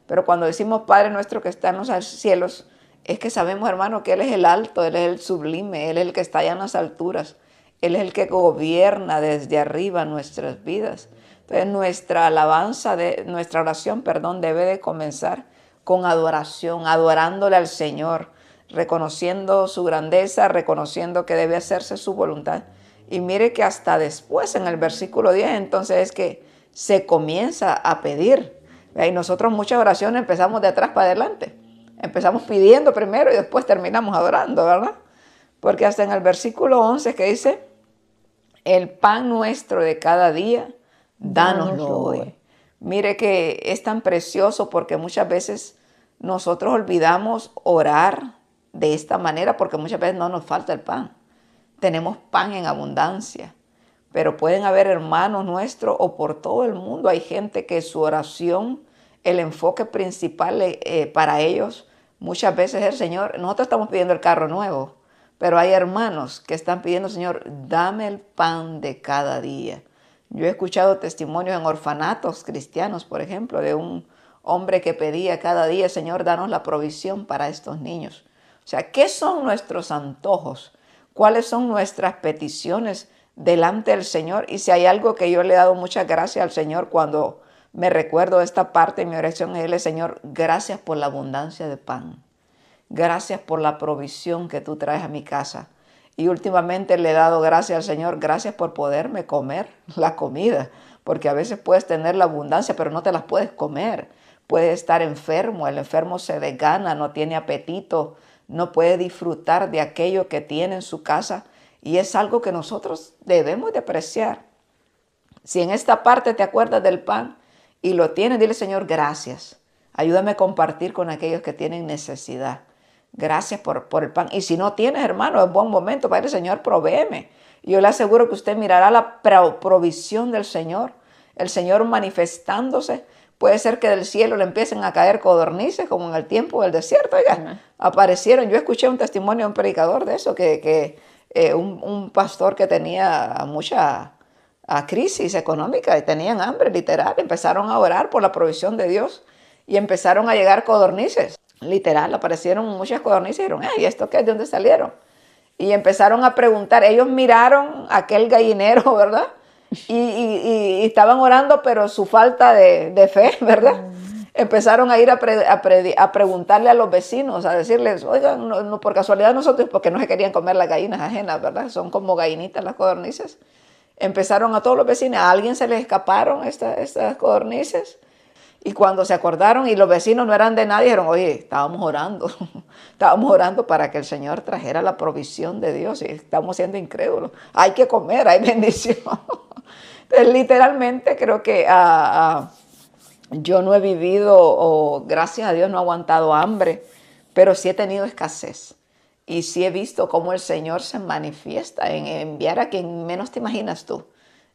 Pero cuando decimos Padre nuestro que está en los cielos, es que sabemos, hermano, que Él es el alto, Él es el sublime, Él es el que está allá en las alturas. Él es el que gobierna desde arriba nuestras vidas. Entonces nuestra alabanza, nuestra oración, perdón, debe de comenzar con adoración, adorándole al Señor, reconociendo su grandeza, reconociendo que debe hacerse su voluntad. Y mire que hasta después, en el versículo 10, entonces es que se comienza a pedir. Y nosotros muchas oraciones empezamos de atrás para adelante. Empezamos pidiendo primero y después terminamos adorando, ¿verdad? Porque hasta en el versículo 11 que dice, el pan nuestro de cada día, dánoslo hoy. Mire que es tan precioso porque muchas veces nosotros olvidamos orar de esta manera porque muchas veces no nos falta el pan. Tenemos pan en abundancia, pero pueden haber hermanos nuestros o por todo el mundo hay gente que su oración, el enfoque principal para ellos muchas veces es el Señor. Nosotros estamos pidiendo el carro nuevo, pero hay hermanos que están pidiendo, Señor, dame el pan de cada día. Yo he escuchado testimonios en orfanatos cristianos, por ejemplo, de un hombre que pedía cada día, Señor, danos la provisión para estos niños. O sea, ¿qué son nuestros antojos? ¿Cuáles son nuestras peticiones delante del Señor? Y si hay algo que yo le he dado muchas gracias al Señor cuando me recuerdo de esta parte de mi oración, es, Señor, gracias por la abundancia de pan. Gracias por la provisión que tú traes a mi casa. Y últimamente le he dado gracias al Señor, gracias por poderme comer la comida, porque a veces puedes tener la abundancia, pero no te las puedes comer. Puedes estar enfermo, el enfermo se desgana, no tiene apetito, no puede disfrutar de aquello que tiene en su casa, y es algo que nosotros debemos de apreciar. Si en esta parte te acuerdas del pan y lo tienes, dile, Señor, gracias. Ayúdame a compartir con aquellos que tienen necesidad. Gracias por el pan. Y si no tienes, hermano, es buen momento para decir, Señor, provéeme. Yo le aseguro que usted mirará la provisión del Señor, el Señor manifestándose. Puede ser que del cielo le empiecen a caer codornices, como en el tiempo del desierto. Oiga, aparecieron. Yo escuché un testimonio de un predicador de eso, que un pastor que tenía mucha crisis económica y tenían hambre, literal. Empezaron a orar por la provisión de Dios y empezaron a llegar codornices. Literal, aparecieron muchas codornices y dijeron, ¿y esto qué? ¿De dónde salieron? Y empezaron a preguntar. Ellos miraron aquel gallinero, ¿verdad? Y estaban orando, pero su falta de fe, ¿verdad? Empezaron a ir a preguntarle a los vecinos, a decirles, oigan, no, por casualidad nosotros, porque no se querían comer las gallinas ajenas, ¿verdad? Son como gallinitas las codornices. Empezaron a todos los vecinos, a alguien se les escaparon estas codornices. Y cuando se acordaron y los vecinos no eran de nadie, dijeron, oye, estábamos orando para que el Señor trajera la provisión de Dios y estamos siendo incrédulos. Hay que comer, hay bendición. Entonces, literalmente creo que yo no he vivido, o gracias a Dios no he aguantado hambre, pero sí he tenido escasez. Y sí he visto cómo el Señor se manifiesta en enviar a quien menos te imaginas tú,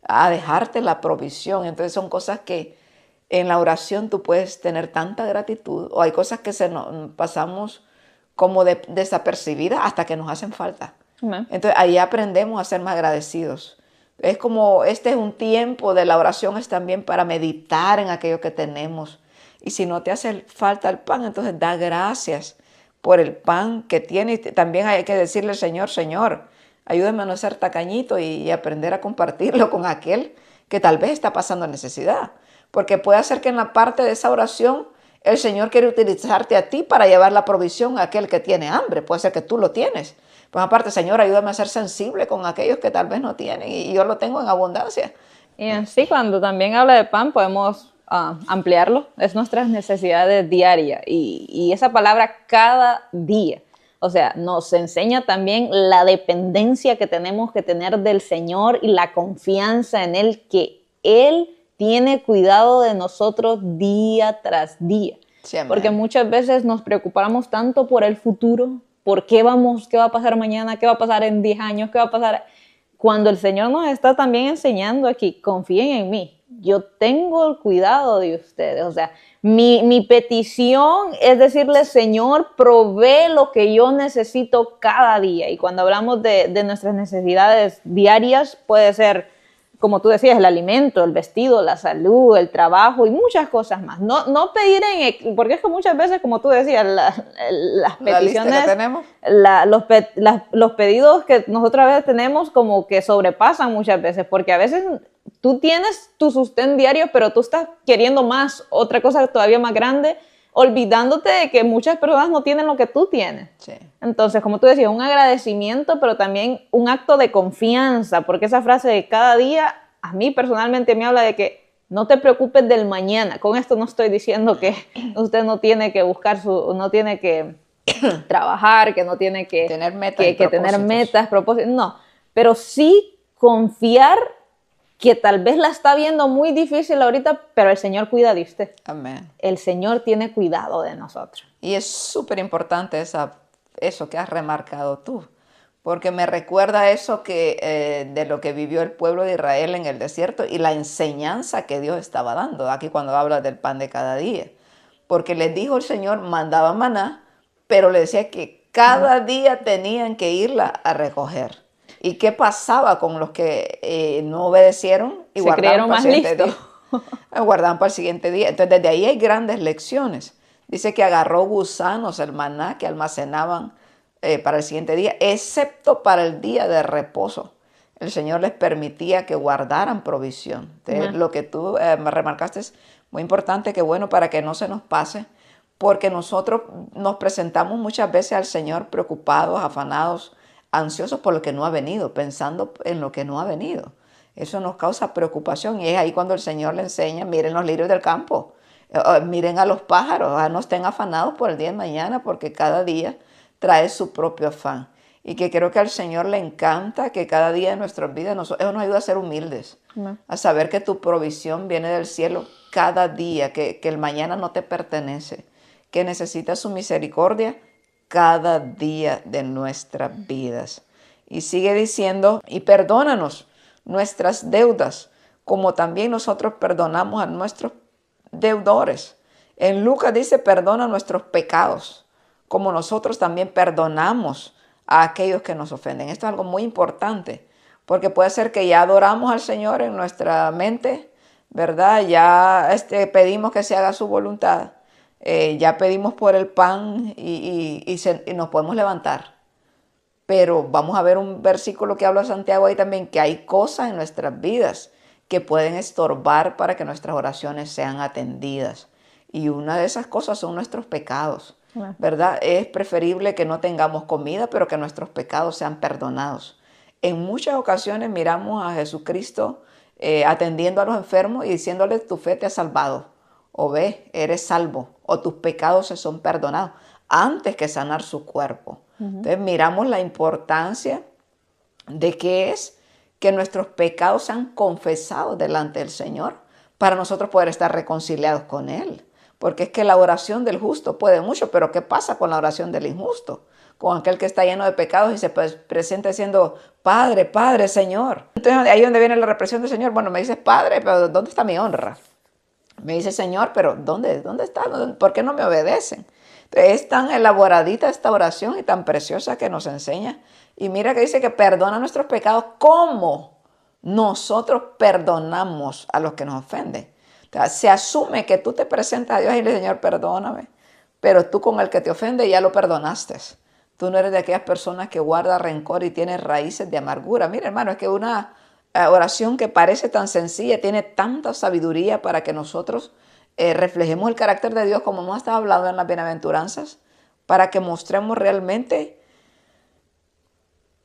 a dejarte la provisión. Entonces son cosas que en la oración tú puedes tener tanta gratitud, o hay cosas que pasamos como desapercibidas hasta que nos hacen falta. Entonces ahí aprendemos a ser más agradecidos. Es como, este es un tiempo de la oración, es también para meditar en aquello que tenemos. Y si no te hace falta el pan, entonces da gracias por el pan que tienes. También hay que decirle al Señor, Señor, ayúdame a no ser tacañito y aprender a compartirlo con aquel que tal vez está pasando necesidad. Porque puede ser que en la parte de esa oración el Señor quiere utilizarte a ti para llevar la provisión a aquel que tiene hambre. Puede ser que tú lo tienes. Pues aparte, Señor, ayúdame a ser sensible con aquellos que tal vez no tienen y yo lo tengo en abundancia. Y así cuando también habla de pan podemos ampliarlo. Es nuestras necesidades diarias y esa palabra cada día. O sea, nos enseña también la dependencia que tenemos que tener del Señor y la confianza en Él, que Él tiene cuidado de nosotros día tras día. Sí, porque muchas veces nos preocupamos tanto por el futuro, por qué va a pasar mañana, qué va a pasar en 10 años, qué va a pasar. Cuando el Señor nos está también enseñando aquí, confíen en mí, yo tengo el cuidado de ustedes. O sea, mi petición es decirle, Señor, provee lo que yo necesito cada día. Y cuando hablamos de nuestras necesidades diarias, puede ser como tú decías, el alimento, el vestido, la salud, el trabajo y muchas cosas más. No pedir porque es que muchas veces, como tú decías, las peticiones, lista que tenemos. Los pedidos que nosotros a veces tenemos como que sobrepasan muchas veces, porque a veces tú tienes tu sustento diario, pero tú estás queriendo más, otra cosa todavía más grande, olvidándote de que muchas personas no tienen lo que tú tienes. Sí. Entonces, como tú decías, un agradecimiento, pero también un acto de confianza, porque esa frase de cada día, a mí personalmente me habla de que no te preocupes del mañana. Con esto no estoy diciendo que usted no tiene que buscar no tiene que trabajar, que no tiene que tener metas, propósitos, no, pero sí confiar que tal vez la está viendo muy difícil ahorita, pero el Señor cuida de usted. Amén. El Señor tiene cuidado de nosotros. Y es súper importante eso que has remarcado tú, porque me recuerda eso de lo que vivió el pueblo de Israel en el desierto y la enseñanza que Dios estaba dando, aquí cuando habla del pan de cada día. Porque les dijo el Señor, mandaba maná, pero le decía que cada día tenían que irla a recoger. ¿Y qué pasaba con los que no obedecieron y guardaban para el siguiente día? Guardaban para el siguiente día. Entonces, desde ahí hay grandes lecciones. Dice que agarró gusanos el maná que almacenaban para el siguiente día, excepto para el día de reposo. El Señor les permitía que guardaran provisión. Entonces, lo que tú me remarcaste es muy importante, que bueno, para que no se nos pase, porque nosotros nos presentamos muchas veces al Señor preocupados, afanados, ansiosos por lo que no ha venido, pensando en lo que no ha venido. Eso nos causa preocupación y es ahí cuando el Señor le enseña, miren los lirios del campo, miren a los pájaros, no estén afanados por el día de mañana, porque cada día trae su propio afán. Y que creo que al Señor le encanta que cada día de nuestras vidas eso nos ayuda a ser humildes, a saber que tu provisión viene del cielo cada día, que el mañana no te pertenece, que necesitas su misericordia cada día de nuestras vidas. Y sigue diciendo, y perdónanos nuestras deudas, como también nosotros perdonamos a nuestros deudores. En Lucas dice, perdona nuestros pecados, como nosotros también perdonamos a aquellos que nos ofenden. Esto es algo muy importante, porque puede ser que ya adoramos al Señor en nuestra mente, ¿verdad? Ya pedimos que se haga su voluntad. Ya pedimos por el pan y nos podemos levantar. Pero vamos a ver un versículo que habla Santiago ahí también, que hay cosas en nuestras vidas que pueden estorbar para que nuestras oraciones sean atendidas. Y una de esas cosas son nuestros pecados, ¿verdad? Es preferible que no tengamos comida, pero que nuestros pecados sean perdonados. En muchas ocasiones miramos a Jesucristo atendiendo a los enfermos y diciéndoles, tu fe te ha salvado. O ve, eres salvo, o tus pecados se son perdonados, antes que sanar su cuerpo. Entonces miramos la importancia de que es que nuestros pecados sean confesados delante del Señor para nosotros poder estar reconciliados con Él. Porque es que la oración del justo puede mucho, pero ¿qué pasa con la oración del injusto? Con aquel que está lleno de pecados y se presenta diciendo, Padre, Padre, Señor. Entonces ahí es donde viene la represión del Señor. Bueno, me dices, Padre, pero ¿dónde está mi honra? Me dice, Señor, pero ¿dónde está? ¿Por qué no me obedecen? Entonces, es tan elaboradita esta oración y tan preciosa que nos enseña. Y mira que dice que perdona nuestros pecados como nosotros perdonamos a los que nos ofenden. O sea, se asume que tú te presentas a Dios y le dices, Señor, perdóname. Pero tú con el que te ofende ya lo perdonaste. Tú no eres de aquellas personas que guarda rencor y tiene raíces de amargura. Mira, hermano, es que una oración que parece tan sencilla tiene tanta sabiduría para que nosotros reflejemos el carácter de Dios, como hemos estado hablando en las bienaventuranzas, para que mostremos realmente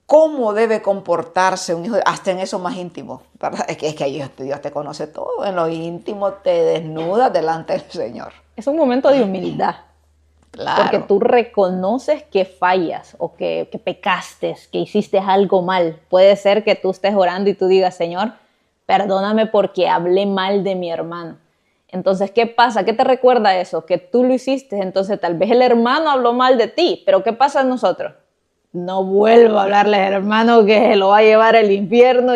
cómo debe comportarse un hijo, hasta en eso más íntimo, ¿verdad? Es que Dios te conoce todo, en lo íntimo te desnudas delante del Señor. Es un momento de humildad. Claro. Porque tú reconoces que fallas o que pecaste, que hiciste algo mal. Puede ser que tú estés orando y tú digas, Señor, perdóname porque hablé mal de mi hermano. Entonces, ¿qué pasa? ¿Qué te recuerda eso? Que tú lo hiciste. Entonces, tal vez el hermano habló mal de ti. Pero ¿qué pasa en nosotros? No vuelvo a hablarle al hermano que lo va a llevar al infierno.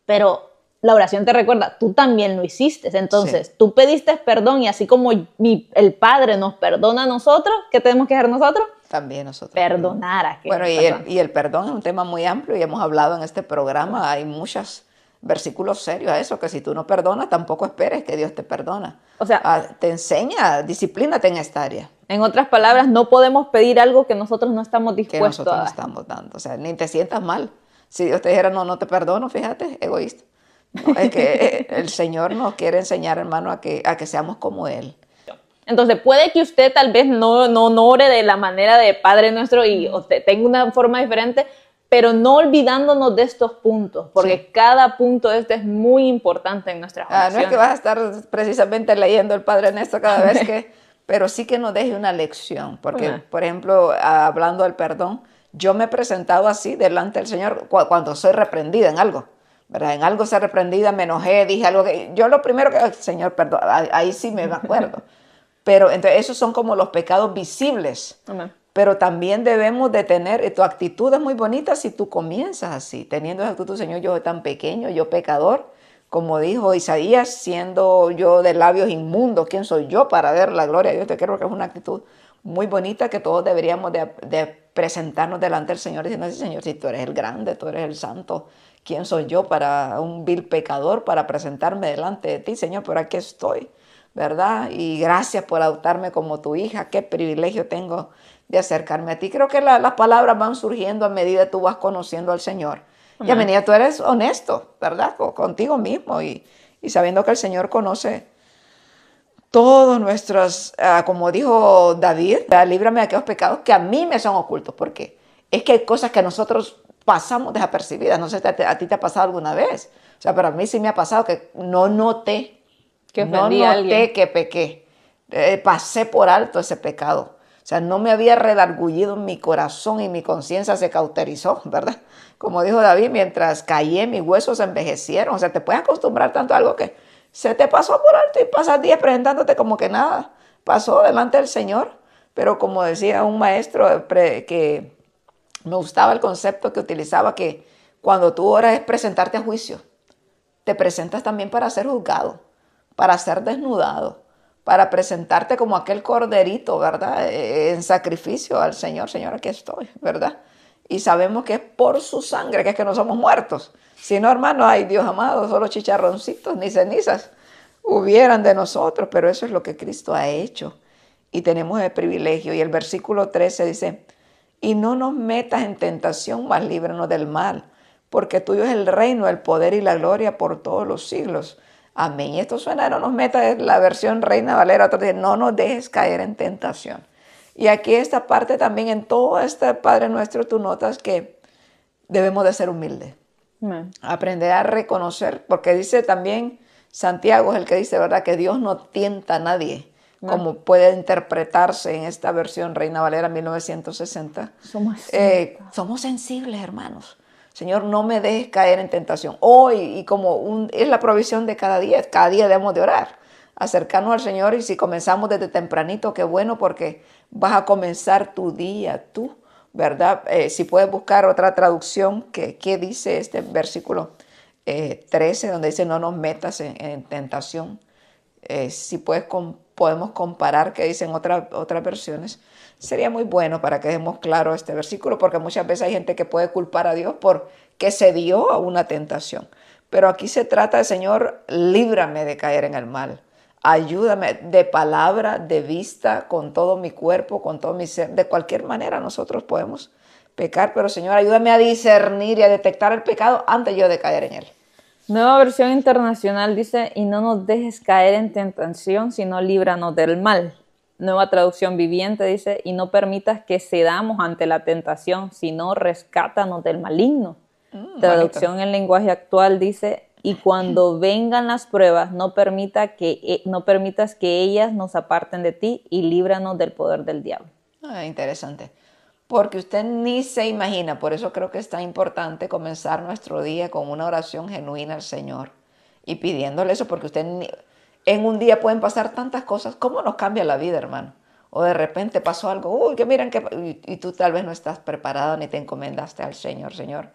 Pero la oración te recuerda, tú también lo hiciste. Entonces, tú pediste perdón y así como el Padre nos perdona a nosotros, ¿qué tenemos que hacer nosotros? También nosotros. Perdonar a aquellas personas. Y el perdón es un tema muy amplio y hemos hablado en este programa. Hay muchas versículos serios a eso, que si tú no perdonas, tampoco esperes que Dios te perdona. O sea, Te enseña, disciplínate en esta área en otras palabras, no podemos pedir algo que nosotros no estamos que dispuestos nosotros a no dar. estamos dando. O sea, ni te sientas mal. Si Dios te dijera, no, no te perdono, fíjate, egoísta. No, es que el Señor nos quiere enseñar, hermano, a que seamos como Él. Entonces, puede que usted tal vez no ore de la manera de Padre Nuestro y usted tenga una forma diferente, pero no olvidándonos de estos puntos, porque Sí. cada punto es muy importante en nuestras No es oraciones. que vas a estar precisamente leyendo el Padre Nuestro cada vez que, pero sí que nos deje una lección, porque, Amén. por ejemplo, hablando del perdón, yo me he presentado así delante del Señor cuando soy reprendida en algo, ¿verdad? En algo soy reprendida, me enojé, dije algo que, yo lo primero que, "Ay, Señor, perdón", ahí sí me acuerdo, pero entonces esos son como los pecados visibles. Amén. Pero también debemos de tener, tu actitud es muy bonita si tú comienzas así, teniendo esa actitud, Señor, yo soy tan pequeño, yo pecador, como dijo Isaías, siendo yo de labios inmundos, ¿quién soy yo para ver la gloria de Dios? Te creo que es una actitud muy bonita que todos deberíamos de presentarnos delante del Señor diciendo, sí, Señor, si tú eres el grande, tú eres el santo, ¿quién soy yo para un vil pecador, para presentarme delante de ti, Señor? Pero aquí estoy, ¿verdad? Y gracias por adoptarme como tu hija, qué privilegio tengo de acercarme a ti. Creo que las palabras van surgiendo a medida que tú vas conociendo al Señor. Y a Amén. medida tú eres honesto, ¿verdad? Contigo mismo y sabiendo que el Señor conoce todos nuestros, como dijo David, líbrame de aquellos pecados que a mí me son ocultos, porque es que hay cosas que nosotros pasamos desapercibidas. No sé si a ti te ha pasado alguna vez. O sea, pero a mí sí me ha pasado que no noté Que ofendí a alguien. que pequé. Pasé por alto ese pecado. O sea, no me había redargullido en mi corazón y mi conciencia se cauterizó, ¿verdad? Como dijo David, mientras callé, mis huesos se envejecieron. O sea, te puedes acostumbrar tanto a algo que se te pasó por alto y pasas días presentándote como que nada pasó delante del Señor. Pero como decía un maestro que me gustaba el concepto que utilizaba, que cuando tú oras es presentarte a juicio. Te presentas también para ser juzgado, para ser desnudado, para presentarte como aquel corderito, ¿verdad? En sacrificio al Señor. Señor, aquí estoy, ¿verdad? Y sabemos que es por su sangre, que es que no somos muertos. Si no, hermano, ay Dios amado, solo chicharroncitos ni cenizas hubieran de nosotros, pero eso es lo que Cristo ha hecho. Y tenemos el privilegio. Y el versículo 13 dice, y no nos metas en tentación, mas líbranos del mal, porque tuyo es el reino, el poder y la gloria por todos los siglos. Amén. Y esto suena, no nos metas, es la versión Reina Valera, otro dice, no nos dejes caer en tentación. Y aquí esta parte también, en todo este Padre Nuestro, tú notas que debemos de ser humildes. Amén. Aprender a reconocer, porque dice también, Santiago es el que dice, ¿verdad? Que Dios no tienta a nadie, No. como puede interpretarse en esta versión Reina Valera 1960. Somos sensibles, hermanos. Señor, no me dejes caer en tentación. Hoy, y como es la provisión de cada día debemos de orar, acercarnos al Señor, y si comenzamos desde tempranito, qué bueno, porque vas a comenzar tu día tú, ¿verdad? Si puedes buscar otra traducción, que dice este versículo 13, donde dice, no nos metas en tentación. Si podemos comparar qué dicen otras versiones, sería muy bueno para que dejemos claro este versículo, porque muchas veces hay gente que puede culpar a Dios por que se dio a una tentación. Pero aquí se trata de, Señor, líbrame de caer en el mal. Ayúdame de palabra, de vista, con todo mi cuerpo, con todo mi ser. De cualquier manera nosotros podemos pecar, pero Señor, ayúdame a discernir y a detectar el pecado antes yo de caer en él. Nueva versión internacional dice, y no nos dejes caer en tentación, sino líbranos del mal. Nueva traducción viviente dice, y no permitas que cedamos ante la tentación, sino rescátanos del maligno. Traducción Bonito. en lenguaje actual dice, y cuando vengan las pruebas, no permitas que ellas nos aparten de ti y líbranos del poder del diablo. Interesante. Porque usted ni se imagina, por eso creo que es tan importante comenzar nuestro día con una oración genuina al Señor y pidiéndole eso, porque en un día pueden pasar tantas cosas. ¿Cómo nos cambia la vida, hermano? O de repente pasó algo, uy, que miren, y tú tal vez no estás preparado ni te encomendaste al Señor. Señor,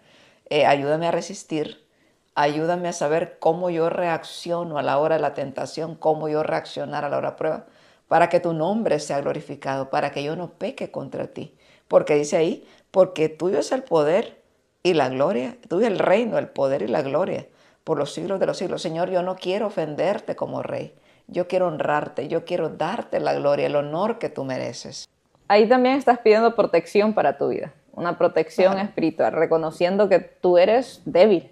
ayúdame a resistir, ayúdame a saber cómo yo reacciono a la hora de la tentación, cómo yo reaccionar a la hora de prueba, para que tu nombre sea glorificado, para que yo no peque contra ti. Porque dice ahí, porque tuyo es el poder y la gloria, tuyo es el reino, el poder y la gloria por los siglos de los siglos. Señor, yo no quiero ofenderte como rey. Yo quiero honrarte, yo quiero darte la gloria, el honor que tú mereces. Ahí también estás pidiendo protección para tu vida, una protección espiritual, reconociendo que tú eres débil.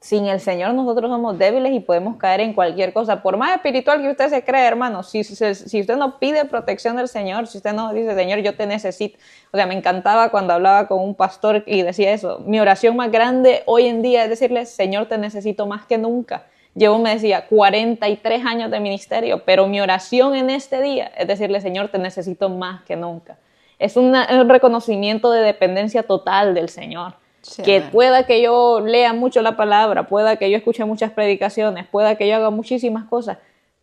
Sin el Señor nosotros somos débiles y podemos caer en cualquier cosa. Por más espiritual que usted se cree, hermano, si usted no pide protección del Señor, si usted no dice, Señor, yo te necesito. O sea, me encantaba cuando hablaba con un pastor y decía eso. Mi oración más grande hoy en día es decirle, Señor, te necesito más que nunca. Llevo, me decía, 43 años de ministerio, pero mi oración en este día es decirle, Señor, te necesito más que nunca. Es un reconocimiento de dependencia total del Señor. Sí, Que amén. pueda que yo lea mucho la palabra, pueda que yo escuche muchas predicaciones, pueda que yo haga muchísimas cosas,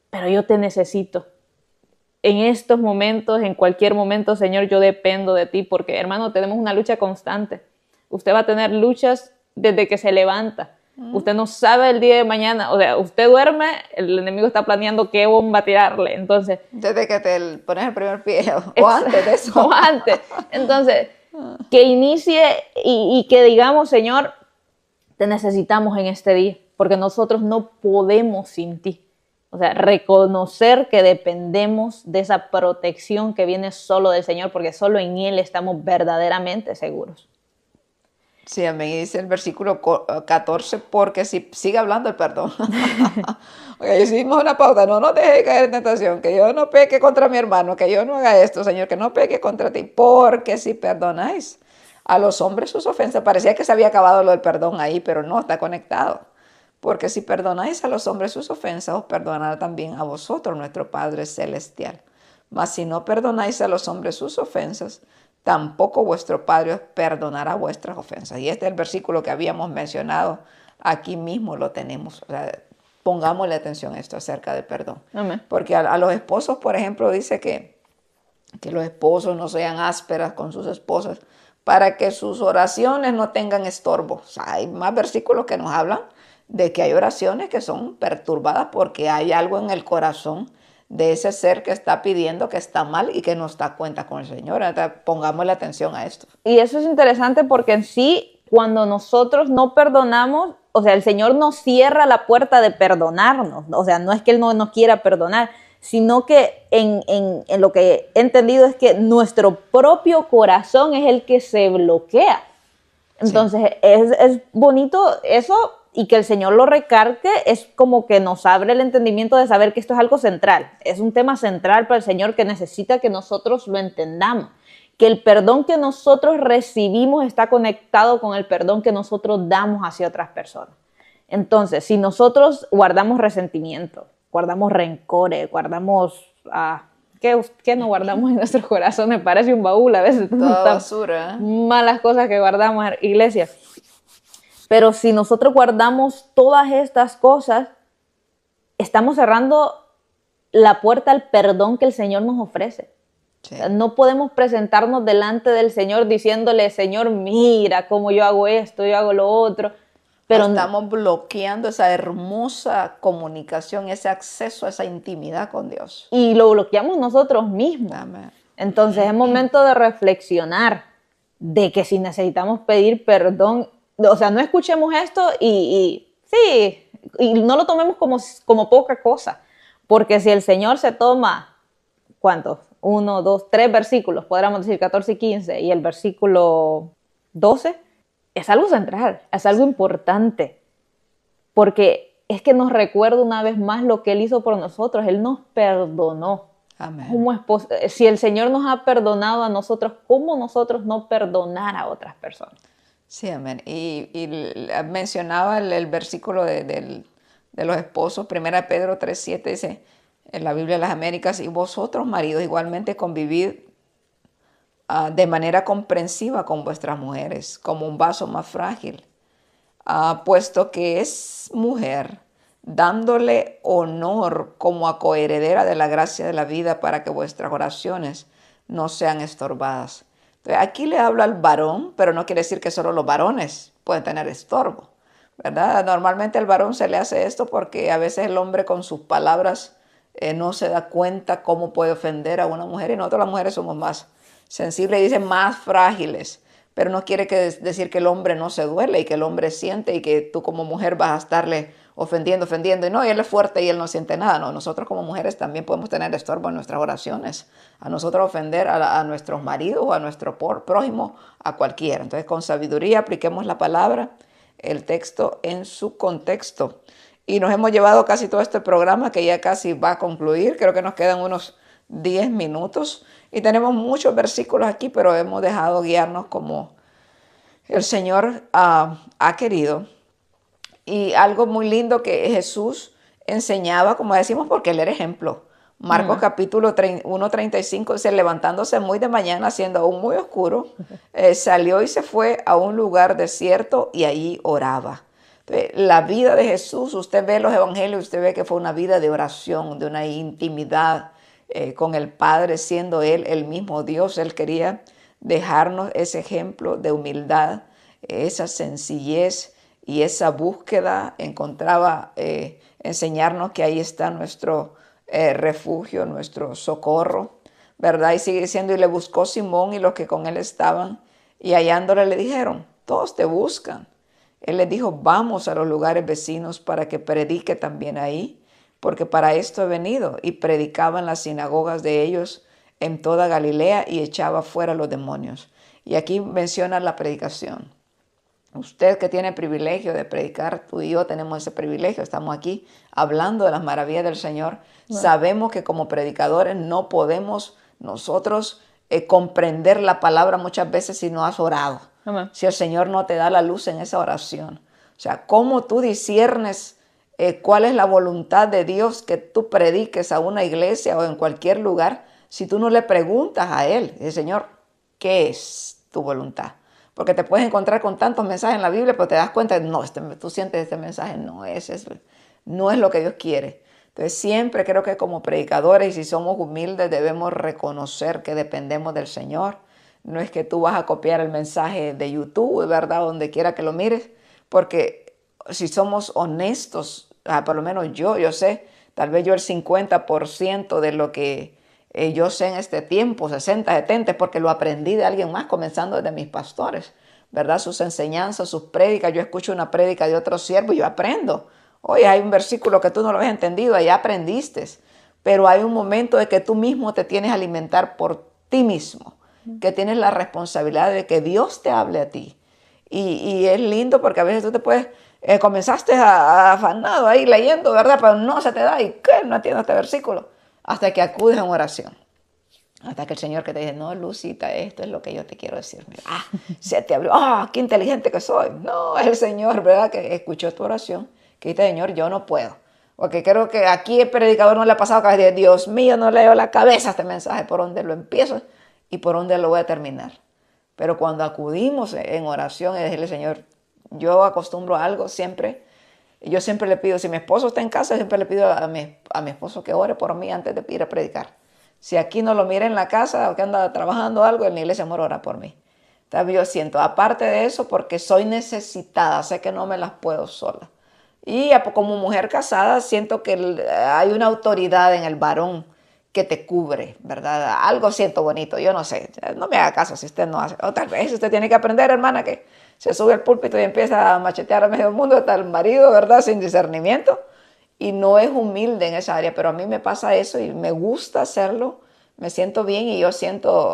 pero yo te necesito. En estos momentos, en cualquier momento, Señor, yo dependo de ti, porque, hermano, tenemos una lucha constante. Usted va a tener luchas desde que se levanta. Usted no sabe el día de mañana, o sea, usted duerme, el enemigo está planeando qué bomba tirarle, entonces... Desde que te pones el primer pie o antes de eso. O antes. Entonces, que inicie y que digamos, Señor, te necesitamos en este día, porque nosotros no podemos sin ti. O sea, reconocer que dependemos de esa protección que viene solo del Señor, porque solo en Él estamos verdaderamente seguros. Sí, amén. Y dice el versículo 14, porque si sigue hablando el perdón. Oye, hicimos una pausa, no nos deje caer en tentación, que yo no peque contra mi hermano, que yo no haga esto, Señor, que no peque contra ti, porque si perdonáis a los hombres sus ofensas, parecía que se había acabado lo del perdón ahí, pero no, está conectado. Porque si perdonáis a los hombres sus ofensas, os perdonará también a vosotros nuestro Padre Celestial. Mas si no perdonáis a los hombres sus ofensas, tampoco vuestro Padre os perdonará vuestras ofensas. Y este es el versículo que habíamos mencionado, aquí mismo lo tenemos. O sea, pongámosle atención a esto acerca del perdón. Amén. Porque a los esposos, por ejemplo, dice que los esposos no sean ásperas con sus esposas para que sus oraciones no tengan estorbo. O sea, hay más versículos que nos hablan de que hay oraciones que son perturbadas porque hay algo en el corazón de ese ser que está pidiendo, que está mal y que no está a cuenta con el Señor. Entonces, pongámosle atención a esto. Y eso es interesante porque en sí, cuando nosotros no perdonamos, o sea, el Señor nos cierra la puerta de perdonarnos. O sea, no es que Él no nos quiera perdonar, sino que en lo que he entendido es que nuestro propio corazón es el que se bloquea. Entonces, sí, es bonito eso, y que el Señor lo recargue, es como que nos abre el entendimiento de saber que esto es algo central. Es un tema central para el Señor que necesita que nosotros lo entendamos. Que el perdón que nosotros recibimos está conectado con el perdón que nosotros damos hacia otras personas. Entonces, si nosotros guardamos resentimiento, guardamos rencores, guardamos... ¿Qué no guardamos en nuestros corazones? Parece un baúl a veces. Toda basura. Malas cosas que guardamos en iglesia. Pero si nosotros guardamos todas estas cosas, estamos cerrando la puerta al perdón que el Señor nos ofrece. Sí. O sea, no podemos presentarnos delante del Señor diciéndole, Señor, mira cómo yo hago esto, yo hago lo otro. Pero estamos bloqueando esa hermosa comunicación, ese acceso a esa intimidad con Dios. Y lo bloqueamos nosotros mismos. Amén. Entonces es momento de reflexionar de que si necesitamos pedir perdón, o sea, no escuchemos esto y no lo tomemos como poca cosa. Porque si el Señor se toma, ¿cuántos? 1, 2, 3 versículos, podríamos decir 14 y 15, y el versículo 12, es algo central, es algo importante. Porque es que nos recuerda una vez más lo que Él hizo por nosotros. Él nos perdonó. Amén. Si el Señor nos ha perdonado a nosotros, ¿cómo nosotros no perdonar a otras personas? Sí, amén. Y mencionaba el versículo de los esposos, 1 Pedro 3:7 dice en la Biblia de las Américas, y vosotros maridos igualmente convivid de manera comprensiva con vuestras mujeres, como un vaso más frágil, puesto que es mujer, dándole honor como a coheredera de la gracia de la vida para que vuestras oraciones no sean estorbadas. Entonces, aquí le habla al varón, pero no quiere decir que solo los varones pueden tener estorbo, ¿verdad? Normalmente al varón se le hace esto porque a veces el hombre con sus palabras no se da cuenta cómo puede ofender a una mujer, y nosotros las mujeres somos más sensibles y dicen más frágiles pero no quiere decir que el hombre no se duele y que el hombre siente y que tú como mujer vas a estarle ofendiendo, y no, y él es fuerte y él no siente nada. No, nosotros como mujeres también podemos tener estorbo en nuestras oraciones, a nosotros ofender a nuestros maridos o a nuestro prójimo, a cualquiera. Entonces con sabiduría apliquemos la palabra, el texto en su contexto. Y nos hemos llevado casi todo este programa que ya casi va a concluir, creo que nos quedan unos 10 minutos y tenemos muchos versículos aquí, pero hemos dejado guiarnos como el Señor ha querido. Y algo muy lindo que Jesús enseñaba, como decimos, porque Él era ejemplo. Marcos capítulo 1:35 dice, levantándose muy de mañana, siendo aún muy oscuro, salió y se fue a un lugar desierto y allí oraba. Entonces, la vida de Jesús, usted ve los evangelios, usted ve que fue una vida de oración, de una intimidad con el Padre, siendo Él el mismo Dios. Él quería dejarnos ese ejemplo de humildad, esa sencillez y esa búsqueda. Encontraba enseñarnos que ahí está nuestro refugio, nuestro socorro, ¿verdad? Y sigue diciendo, y le buscó Simón y los que con él estaban, y hallándole le dijeron, todos te buscan. Él les dijo, vamos a los lugares vecinos para que predique también ahí, porque para esto he venido. Y predicaba en las sinagogas de ellos en toda Galilea y echaba fuera los demonios. Y aquí menciona la predicación. Usted que tiene el privilegio de predicar, tú y yo tenemos ese privilegio, estamos aquí hablando de las maravillas del Señor. Bueno. Sabemos que como predicadores no podemos nosotros comprender la palabra muchas veces si no has orado. Amén. Si el Señor no te da la luz en esa oración. O sea, ¿cómo tú disiernes cuál es la voluntad de Dios que tú prediques a una iglesia o en cualquier lugar si tú no le preguntas a Él? Dice, Señor, ¿qué es tu voluntad? Porque te puedes encontrar con tantos mensajes en la Biblia, pero te das cuenta de, no, tú sientes este mensaje, no es lo que Dios quiere. Entonces siempre creo que como predicadores, y si somos humildes, debemos reconocer que dependemos del Señor. No es que tú vas a copiar el mensaje de YouTube, ¿verdad? Donde quiera que lo mires, porque si somos honestos, por lo menos yo sé, tal vez yo el 50% de lo que yo sé en este tiempo, 60, 70, porque lo aprendí de alguien más, comenzando desde mis pastores, ¿verdad? Sus enseñanzas, sus prédicas. Yo escucho una prédica de otro siervo y yo aprendo. Oye, hay un versículo que tú no lo has entendido, ya aprendiste. Pero hay un momento de que tú mismo te tienes que alimentar por ti mismo, que tienes la responsabilidad de que Dios te hable a ti. Y es lindo porque a veces tú te puedes, comenzaste afanado ahí leyendo, ¿verdad? Pero no se te da y ¿qué? No entiendo este versículo. Hasta que acudes en oración. Hasta que el Señor que te dice, no, Lucita, esto es lo que yo te quiero decir. Mira, se te abrió, qué inteligente que soy. No, es el Señor, ¿verdad? Que escuchó tu oración, que dice, Señor, yo no puedo. Porque creo que aquí el predicador no le ha pasado cada día, Dios mío, no le dio la cabeza a este mensaje, por dónde lo empiezo y por dónde lo voy a terminar. Pero cuando acudimos en oración y decirle, Señor, yo acostumbro a algo siempre. Yo siempre le pido, si mi esposo está en casa, siempre le pido a mi esposo que ore por mí antes de ir a predicar. Si aquí no lo mira en la casa o que anda trabajando algo, en la iglesia, amor, ora por mí. Entonces yo siento, aparte de eso, porque soy necesitada, sé que no me las puedo sola. Y como mujer casada, siento que hay una autoridad en el varón que te cubre, ¿verdad? Algo siento bonito, yo no sé. No me haga caso si usted no hace. O tal vez usted tiene que aprender, hermana, que se sube al púlpito y empieza a machetear a medio mundo hasta el marido, ¿verdad? Sin discernimiento. Y no es humilde en esa área, pero a mí me pasa eso y me gusta hacerlo. Me siento bien y yo siento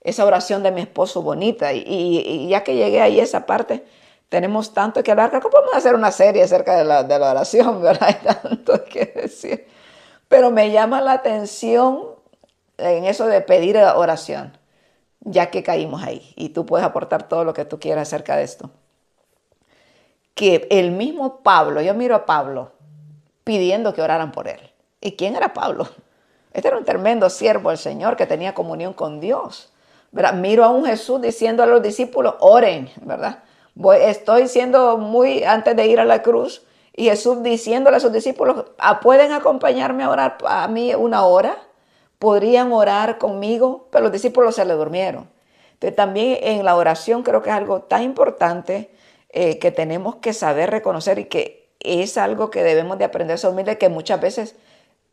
esa oración de mi esposo bonita. Y ya que llegué ahí a esa parte, tenemos tanto que hablar. Creo que podemos hacer una serie acerca de la oración, ¿verdad? Hay tanto que decir. Pero me llama la atención en eso de pedir oración, ya que caímos ahí. Y tú puedes aportar todo lo que tú quieras acerca de esto. Que el mismo Pablo, yo miro a Pablo pidiendo que oraran por él. ¿Y quién era Pablo? Este era un tremendo siervo del Señor que tenía comunión con Dios, ¿verdad? Miro a un Jesús diciendo a los discípulos, oren, ¿verdad? Estoy siendo antes de ir a la cruz, y Jesús diciéndole a sus discípulos, ¿pueden acompañarme a orar a mí una hora? ¿Podrían orar conmigo? Pero los discípulos se le durmieron. Entonces también en la oración creo que es algo tan importante que tenemos que saber reconocer y que es algo que debemos de aprender a ser humildes, que muchas veces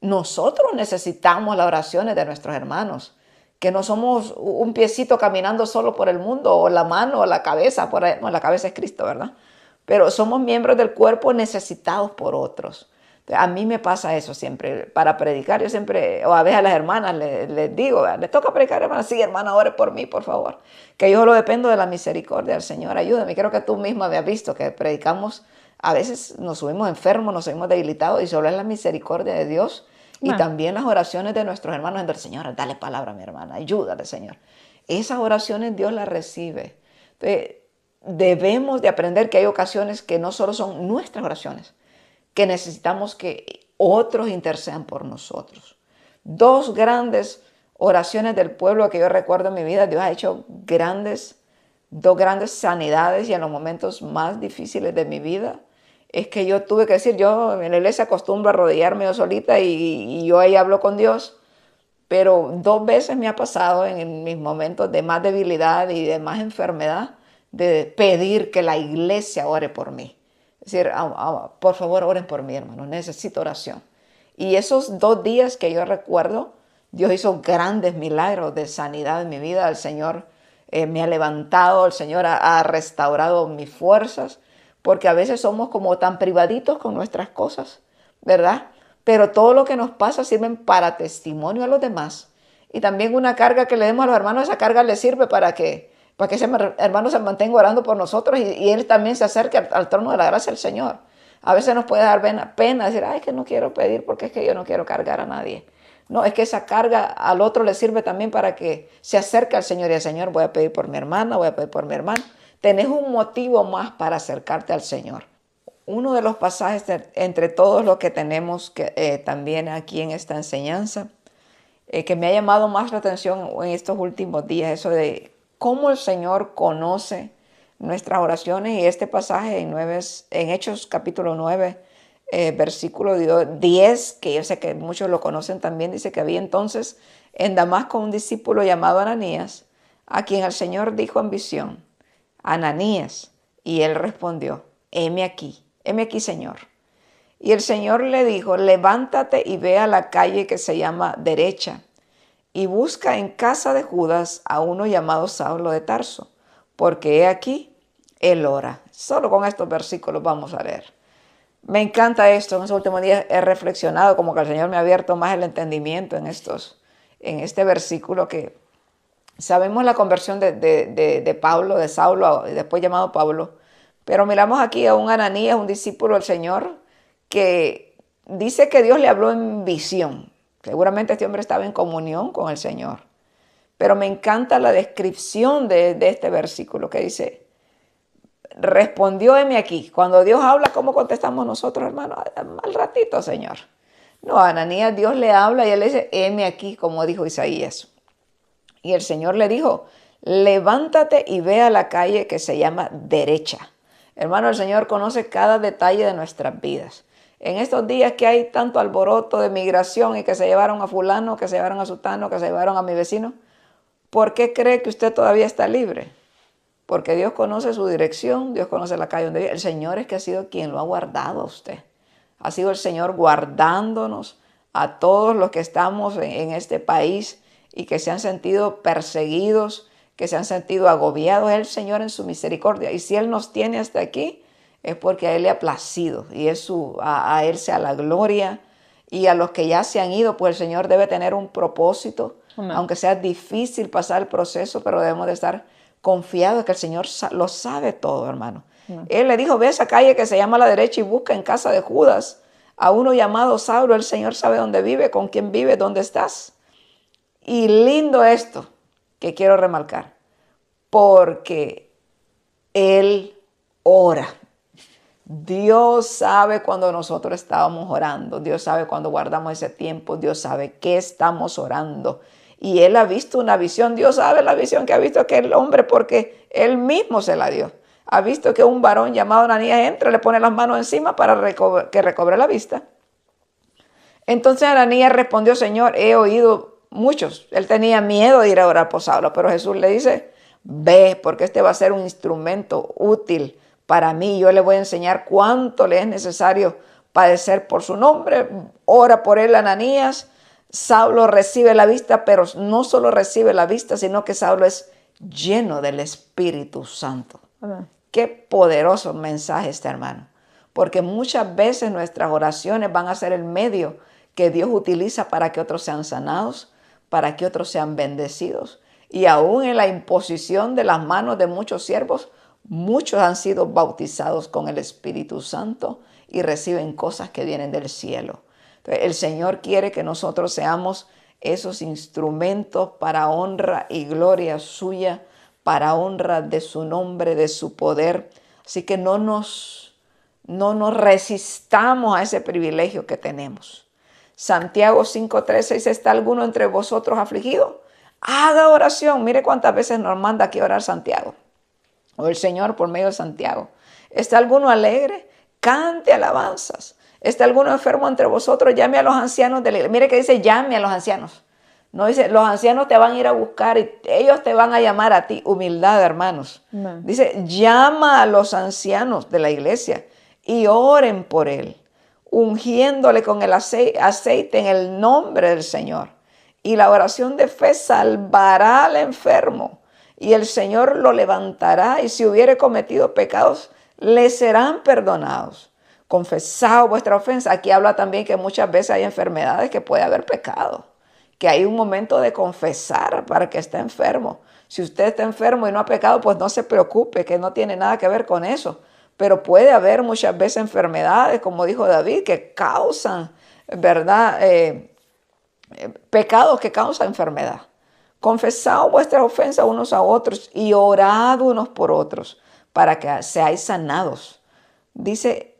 nosotros necesitamos las oraciones de nuestros hermanos, que no somos un piecito caminando solo por el mundo, o la mano, o la cabeza, por ahí. Bueno, la cabeza es Cristo, ¿verdad? Pero somos miembros del cuerpo necesitados por otros. A mí me pasa eso siempre, para predicar, yo siempre, o a veces a las hermanas les digo, les toca predicar, hermana, sí, hermana, ore por mí, por favor, que yo solo dependo de la misericordia del Señor, ayúdame. Creo que tú misma me has visto que predicamos, a veces nos subimos enfermos, nos subimos debilitados, y solo es la misericordia de Dios, y Bueno, también las oraciones de nuestros hermanos, del Señor, dale palabra a mi hermana, ayúdale, Señor. Esas oraciones Dios las recibe. Entonces, debemos de aprender que hay ocasiones que no solo son nuestras oraciones, que necesitamos que otros intercedan por nosotros. Dos grandes oraciones del pueblo que yo recuerdo en mi vida. Dios ha hecho dos grandes sanidades, y en los momentos más difíciles de mi vida es que yo tuve que decir, yo en la iglesia acostumbro a arrodillarme yo solita y yo ahí hablo con Dios, pero dos veces me ha pasado en mis momentos de más debilidad y de más enfermedad de pedir que la iglesia ore por mí. Es decir, por favor, oren por mí, hermano, necesito oración. Y esos 2 días que yo recuerdo, Dios hizo grandes milagros de sanidad en mi vida. El Señor me ha levantado, el Señor ha restaurado mis fuerzas, porque a veces somos como tan privaditos con nuestras cosas, ¿verdad? Pero todo lo que nos pasa sirve para testimonio a los demás. Y también una carga que le demos a los hermanos, esa carga les sirve para que ese hermano se mantenga orando por nosotros, y él también se acerque al trono de la gracia del Señor. A veces nos puede dar pena decir, ay, que no quiero pedir porque es que yo no quiero cargar a nadie. No, es que esa carga al otro le sirve también para que se acerque al Señor, y al Señor, voy a pedir por mi hermana, voy a pedir por mi hermano. Tenés un motivo más para acercarte al Señor. Uno de los pasajes entre todos los que tenemos también aquí en esta enseñanza, que me ha llamado más la atención en estos últimos días, eso de cómo el Señor conoce nuestras oraciones. Y este pasaje en Hechos capítulo 9, versículo 10, que yo sé que muchos lo conocen también, dice que había entonces en Damasco un discípulo llamado Ananías, a quien el Señor dijo en visión, Ananías, y él respondió, heme aquí, Señor. Y el Señor le dijo, levántate y ve a la calle que se llama Derecha, y busca en casa de Judas a uno llamado Saulo de Tarso, porque he aquí, él ora. Solo con estos versículos vamos a leer. Me encanta esto. En estos últimos días he reflexionado, como que el Señor me ha abierto más el entendimiento en este versículo, que sabemos la conversión de Pablo, de Saulo, después llamado Pablo, pero miramos aquí a un Ananías, un discípulo del Señor, que dice que Dios le habló en visión. Seguramente este hombre estaba en comunión con el Señor. Pero me encanta la descripción de este versículo que dice, respondió heme aquí. Cuando Dios habla, ¿cómo contestamos nosotros, hermano? Al ratito, Señor. No, a Ananías Dios le habla y él le dice, heme aquí, como dijo Isaías. Y el Señor le dijo, levántate y ve a la calle que se llama Derecha. Hermano, el Señor conoce cada detalle de nuestras vidas. En estos días que hay tanto alboroto de migración y que se llevaron a fulano, que se llevaron a sutano, que se llevaron a mi vecino, ¿por qué cree que usted todavía está libre? Porque Dios conoce su dirección, Dios conoce la calle donde vive. El Señor es que ha sido quien lo ha guardado a usted. Ha sido el Señor guardándonos a todos los que estamos en este país y que se han sentido perseguidos, que se han sentido agobiados. Es el Señor en su misericordia. Y si Él nos tiene hasta aquí, es porque a Él le ha placido. Y a Él sea la gloria. Y a los que ya se han ido, pues el Señor debe tener un propósito. Amén. Aunque sea difícil pasar el proceso, pero debemos de estar confiados que el Señor lo sabe todo, hermano. Amén. Él le dijo, ve a esa calle que se llama la Derecha y busca en casa de Judas a uno llamado Saulo. El Señor sabe dónde vive, con quién vive, dónde estás. Y lindo esto que quiero remarcar, porque Él ora. Dios sabe cuando nosotros estábamos orando, Dios sabe cuando guardamos ese tiempo, Dios sabe qué estamos orando. Y Él ha visto una visión, Dios sabe la visión que ha visto aquel hombre porque Él mismo se la dio. Ha visto que un varón llamado Ananías entra, le pone las manos encima para que recobre la vista. Entonces Ananías respondió, Señor, he oído muchos. Él tenía miedo de ir a orar por Saulo, pero Jesús le dice, ve, porque este va a ser un instrumento útil para mí. Yo le voy a enseñar cuánto le es necesario padecer por su nombre. Ora por él, Ananías. Saulo recibe la vista, pero no solo recibe la vista, sino que Saulo es lleno del Espíritu Santo. Amén. Qué poderoso mensaje este, hermano. Porque muchas veces nuestras oraciones van a ser el medio que Dios utiliza para que otros sean sanados, para que otros sean bendecidos. Y aún en la imposición de las manos de muchos siervos, muchos han sido bautizados con el Espíritu Santo y reciben cosas que vienen del cielo. Entonces, el Señor quiere que nosotros seamos esos instrumentos para honra y gloria suya, para honra de su nombre, de su poder. Así que no nos resistamos a ese privilegio que tenemos. Santiago 5:13 dice, ¿está alguno entre vosotros afligido? Haga oración. Mire cuántas veces nos manda aquí a orar Santiago, o el Señor por medio de Santiago. ¿Está alguno alegre? Cante alabanzas. ¿Está alguno enfermo entre vosotros? Llame a los ancianos de la iglesia. Mire que dice, llame a los ancianos. No dice, los ancianos te van a ir a buscar y ellos te van a llamar a ti. Humildad, hermanos. No. Dice, llama a los ancianos de la iglesia y oren por él, ungiéndole con el aceite en el nombre del Señor. Y la oración de fe salvará al enfermo, y el Señor lo levantará, y si hubiere cometido pecados, le serán perdonados. Confesad vuestra ofensa. Aquí habla también que muchas veces hay enfermedades que puede haber pecado, que hay un momento de confesar para que esté enfermo. Si usted está enfermo y no ha pecado, pues no se preocupe, que no tiene nada que ver con eso. Pero puede haber muchas veces enfermedades, como dijo David, que causan, ¿verdad? Pecados que causan enfermedad. Confesad vuestras ofensas unos a otros y orad unos por otros para que seáis sanados. Dice,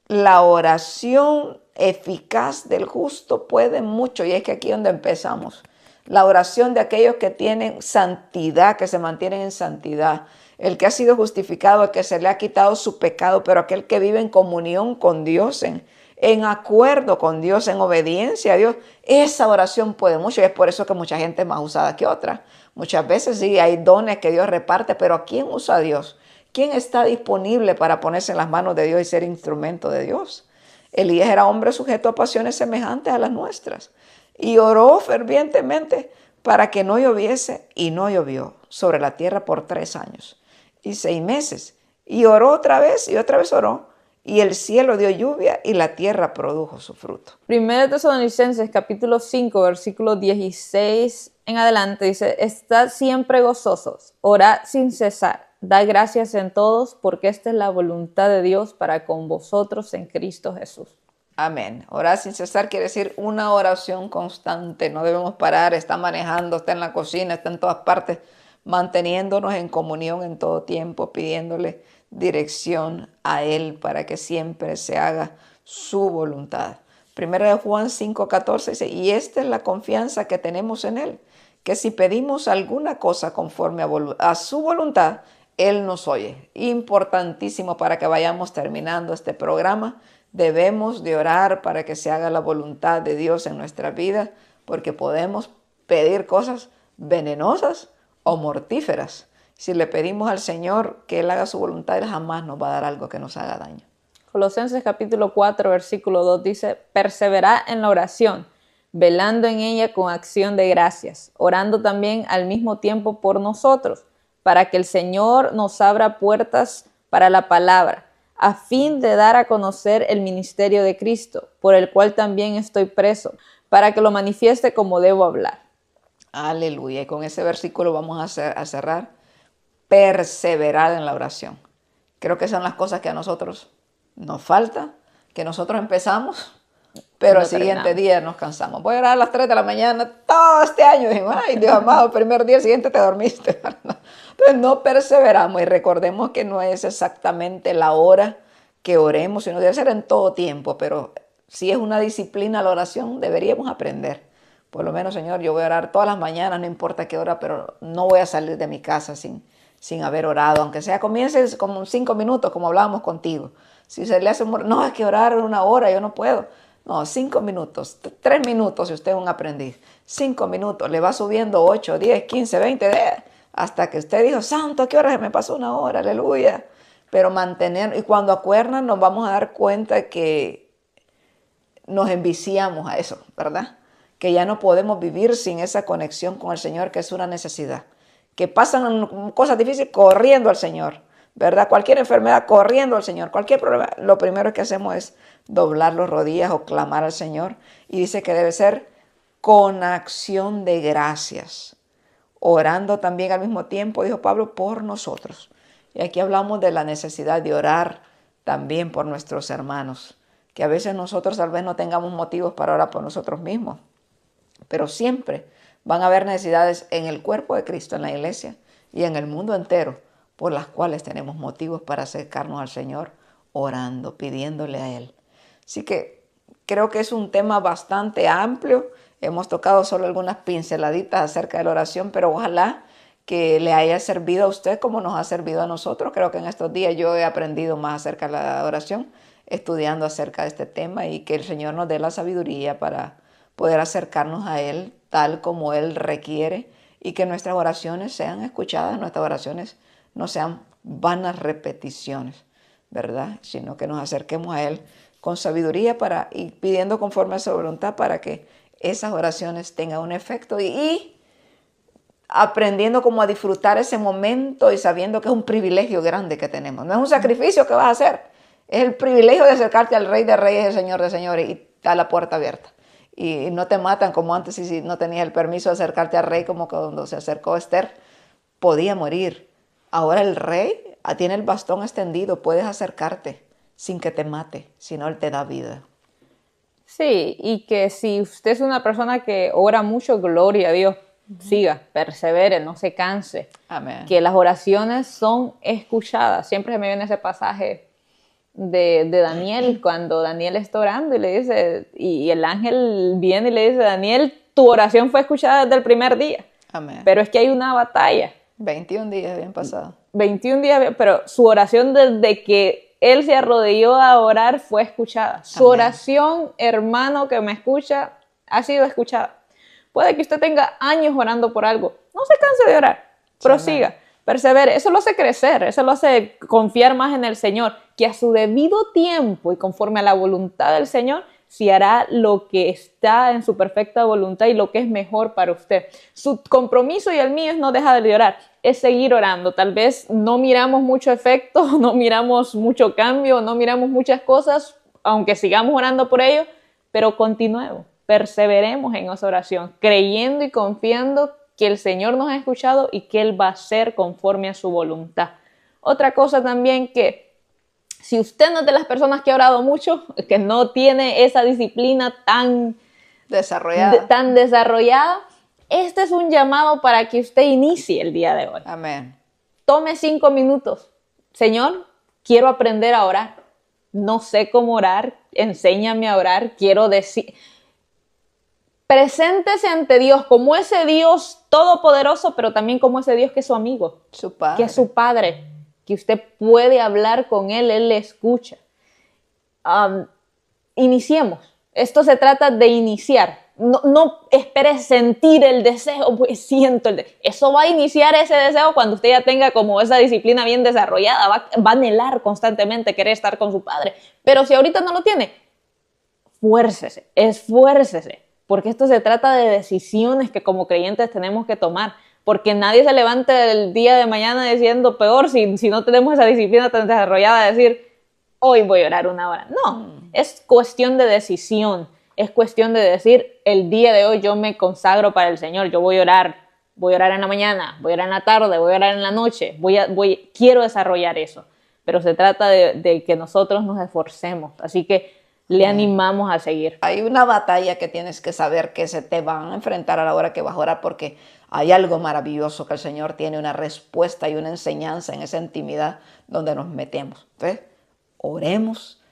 la oración eficaz del justo puede mucho, y es que aquí es donde empezamos. La oración de aquellos que tienen santidad, que se mantienen en santidad. El que ha sido justificado, el que se le ha quitado su pecado, pero aquel que vive en comunión con Dios, en acuerdo con Dios, en obediencia a Dios, esa oración puede mucho, y es por eso que mucha gente es más usada que otra. Muchas veces sí hay dones que Dios reparte, pero ¿a quién usa a Dios? ¿Quién está disponible para ponerse en las manos de Dios y ser instrumento de Dios? Elías era hombre sujeto a pasiones semejantes a las nuestras y oró fervientemente para que no lloviese, y no llovió sobre la tierra por 3 años y 6 meses. Y oró otra vez y otra vez oró, y el cielo dio lluvia y la tierra produjo su fruto. 1 Tesalonicenses capítulo 5, versículo 16 en adelante dice, estad siempre gozosos, orad sin cesar, da gracias en todos, porque esta es la voluntad de Dios para con vosotros en Cristo Jesús. Amén. Orar sin cesar quiere decir una oración constante. No debemos parar, está manejando, está en la cocina, está en todas partes, manteniéndonos en comunión en todo tiempo, pidiéndole dirección a Él para que siempre se haga su voluntad. Primera de Juan 5:14 dice, y esta es la confianza que tenemos en Él, que si pedimos alguna cosa conforme a su voluntad, Él nos oye. Importantísimo para que vayamos terminando este programa. Debemos de orar para que se haga la voluntad de Dios en nuestra vida, porque podemos pedir cosas venenosas o mortíferas. Si le pedimos al Señor que Él haga su voluntad, Él jamás nos va a dar algo que nos haga daño. Colosenses capítulo 4, versículo 2 dice, perseverad en la oración, velando en ella con acción de gracias, orando también al mismo tiempo por nosotros, para que el Señor nos abra puertas para la palabra, a fin de dar a conocer el ministerio de Cristo, por el cual también estoy preso, para que lo manifieste como debo hablar. Aleluya. Y con ese versículo vamos a cerrar. Perseverar en la oración. Creo que son las cosas que a nosotros nos falta, que nosotros empezamos, pero al siguiente día nos cansamos. Voy a orar a las 3 de la mañana todo este año. Y digo, ay, Dios amado, el primer día siguiente te dormiste. Entonces no perseveramos, y recordemos que no es exactamente la hora que oremos, sino debe ser en todo tiempo, pero si es una disciplina la oración, deberíamos aprender. Por lo menos, Señor, yo voy a orar todas las mañanas, no importa qué hora, pero no voy a salir de mi casa sin haber orado, aunque sea comience como 5 minutos, como hablábamos contigo. Si se le hace, no, es que orar 1 hora, yo no puedo. No, 5 minutos, 3 minutos si usted es un aprendiz. 5 minutos, le va subiendo 8, 10, 15, 20, hasta que usted dijo, santo, ¿a qué hora se me pasó 1 hora? Aleluya. Pero mantener, y cuando acuerdan nos vamos a dar cuenta que nos enviciamos a eso, ¿verdad? que ya no podemos vivir sin esa conexión con el Señor, que es una necesidad. Que pasan cosas difíciles corriendo al Señor, ¿verdad? Cualquier enfermedad corriendo al Señor, cualquier problema, lo primero que hacemos es doblar las rodillas o clamar al Señor. Y dice que debe ser con acción de gracias, orando también al mismo tiempo, dijo Pablo, por nosotros. Y aquí hablamos de la necesidad de orar también por nuestros hermanos, que a veces nosotros tal vez no tengamos motivos para orar por nosotros mismos, pero siempre van a haber necesidades en el cuerpo de Cristo, en la iglesia y en el mundo entero, por las cuales tenemos motivos para acercarnos al Señor orando, pidiéndole a Él. Así que creo que es un tema bastante amplio. Hemos tocado solo algunas pinceladitas acerca de la oración, pero ojalá que le haya servido a usted como nos ha servido a nosotros. Creo que en estos días yo he aprendido más acerca de la oración, estudiando acerca de este tema, y que el Señor nos dé la sabiduría para poder acercarnos a Él tal como Él requiere, y que nuestras oraciones sean escuchadas, nuestras oraciones no sean vanas repeticiones, ¿verdad? Sino que nos acerquemos a Él con sabiduría y pidiendo conforme a su voluntad para que esas oraciones tengan un efecto y aprendiendo como a disfrutar ese momento y sabiendo que es un privilegio grande que tenemos. No es un sacrificio que vas a hacer, es el privilegio de acercarte al Rey de Reyes, el Señor de Señores, y está la puerta abierta. Y no te matan como antes, y si no tenías el permiso de acercarte al Rey, como cuando se acercó Esther, podía morir. Ahora el Rey tiene el bastón extendido, puedes acercarte sin que te mate, sino Él te da vida. Sí, y que si usted es una persona que ora mucho, gloria a Dios, siga, persevere, no se canse. Amén. Que las oraciones son escuchadas. Siempre me viene ese pasaje de Daniel, cuando Daniel está orando y le dice, y el ángel viene y le dice, Daniel, tu oración fue escuchada desde el primer día. Amén. Pero es que hay una batalla. 21 días bien pasados. 21 días, pero su oración desde que él se arrodilló a orar fue escuchada. Su Amén. oración, hermano que me escucha, ha sido escuchada. Puede que usted tenga años orando por algo. No se canse de orar. Prosiga, Amén. persevere. Eso lo hace crecer, eso lo hace confiar más en el Señor, que a su debido tiempo y conforme a la voluntad del Señor, se hará lo que está en su perfecta voluntad y lo que es mejor para usted. Su compromiso y el mío es no dejar de orar, es seguir orando. Tal vez no miramos mucho efecto, no miramos mucho cambio, no miramos muchas cosas, aunque sigamos orando por ello, pero continuemos, perseveremos en esa oración, creyendo y confiando que el Señor nos ha escuchado y que Él va a hacer conforme a su voluntad. Otra cosa también, que si usted no es de las personas que ha orado mucho, que no tiene esa disciplina tan desarrollada, este es un llamado para que usted inicie el día de hoy. Amén. Tome 5 minutos. Señor, quiero aprender a orar. No sé cómo orar, enséñame a orar. Quiero decir, preséntese ante Dios como ese Dios todopoderoso, pero también como ese Dios que es su amigo, Su Padre. que es su Padre, que usted puede hablar con Él le escucha. Iniciemos. Esto se trata de iniciar. No espere sentir el deseo, pues siento el deseo. Eso va a iniciar ese deseo cuando usted ya tenga como esa disciplina bien desarrollada, va a anhelar constantemente querer estar con su Padre. Pero si ahorita no lo tiene, esfuércese, porque esto se trata de decisiones que como creyentes tenemos que tomar, porque nadie se levante el día de mañana diciendo peor si no tenemos esa disciplina tan desarrollada de decir, hoy voy a orar 1 hora. No, es cuestión de decisión, es cuestión de decir, el día de hoy yo me consagro para el Señor, yo voy a orar en la mañana, voy a orar en la tarde, voy a orar en la noche, quiero desarrollar eso, pero se trata de que nosotros nos esforcemos, así que le animamos a seguir. Hay una batalla que tienes que saber que se te van a enfrentar a la hora que vas a orar, porque hay algo maravilloso que el Señor tiene, una respuesta y una enseñanza en esa intimidad donde nos metemos. Entonces, oremos,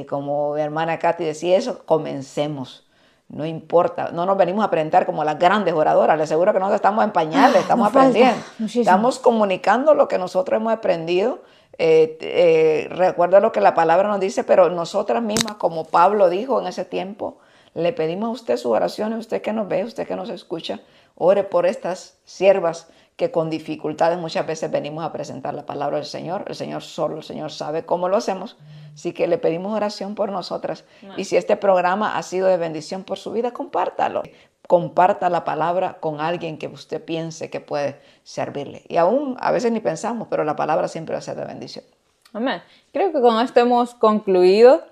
como mi hermana Katy decía eso, comencemos. No importa, no nos venimos a presentar como las grandes oradoras, les aseguro que nosotros estamos en pañales, estamos aprendiendo, estamos comunicando lo que nosotros hemos aprendido. Recuerda lo que la palabra nos dice, pero nosotras mismas, como Pablo dijo en ese tiempo, le pedimos a usted sus oraciones, usted que nos ve, usted que nos escucha, ore por estas siervas que con dificultades muchas veces venimos a presentar la palabra del Señor. El Señor solo, el Señor sabe cómo lo hacemos, así que le pedimos oración por nosotras. Y si este programa ha sido de bendición por su vida, compártalo. comparta la palabra con alguien que usted piense que puede servirle. Y aún a veces ni pensamos, pero la palabra siempre va a ser de bendición. Amén. Creo que con esto hemos concluido.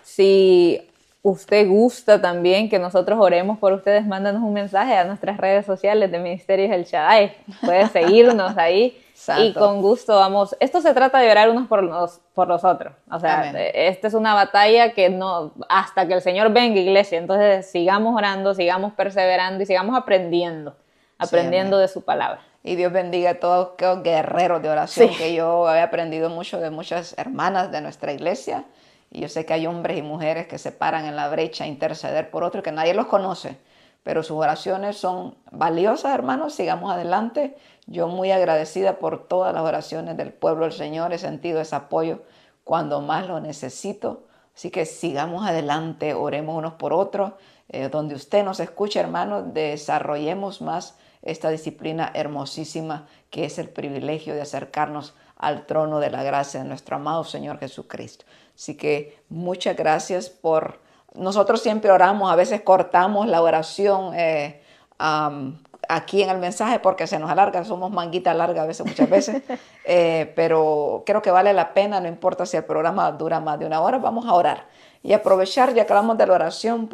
Si usted gusta también que nosotros oremos por ustedes, mándanos un mensaje a nuestras redes sociales de Ministerios El Shaddai. Puede seguirnos ahí. Santo. Y con gusto vamos. Esto se trata de orar unos por los otros. O sea, Amén. esta es una batalla que no, hasta que el Señor venga, iglesia. Entonces sigamos orando, sigamos perseverando y sigamos aprendiendo de su palabra. Y Dios bendiga a todos aquellos guerreros de oración, Sí. que yo he aprendido mucho de muchas hermanas de nuestra iglesia. Y yo sé que hay hombres y mujeres que se paran en la brecha a interceder por otros, que nadie los conoce. Pero sus oraciones son valiosas, hermanos. Sigamos adelante. Yo muy agradecida por todas las oraciones del pueblo del Señor. He sentido ese apoyo cuando más lo necesito. Así que sigamos adelante, oremos unos por otros. Donde usted nos escuche, hermanos, desarrollemos más esta disciplina hermosísima que es el privilegio de acercarnos al trono de la gracia de nuestro amado Señor Jesucristo. Así que muchas gracias por... Nosotros siempre oramos, a veces cortamos la oración aquí en el mensaje porque se nos alarga, somos manguita larga a veces, muchas veces, pero creo que vale la pena, no importa si el programa dura más de 1 hora, vamos a orar y aprovechar, ya que hablamos de la oración,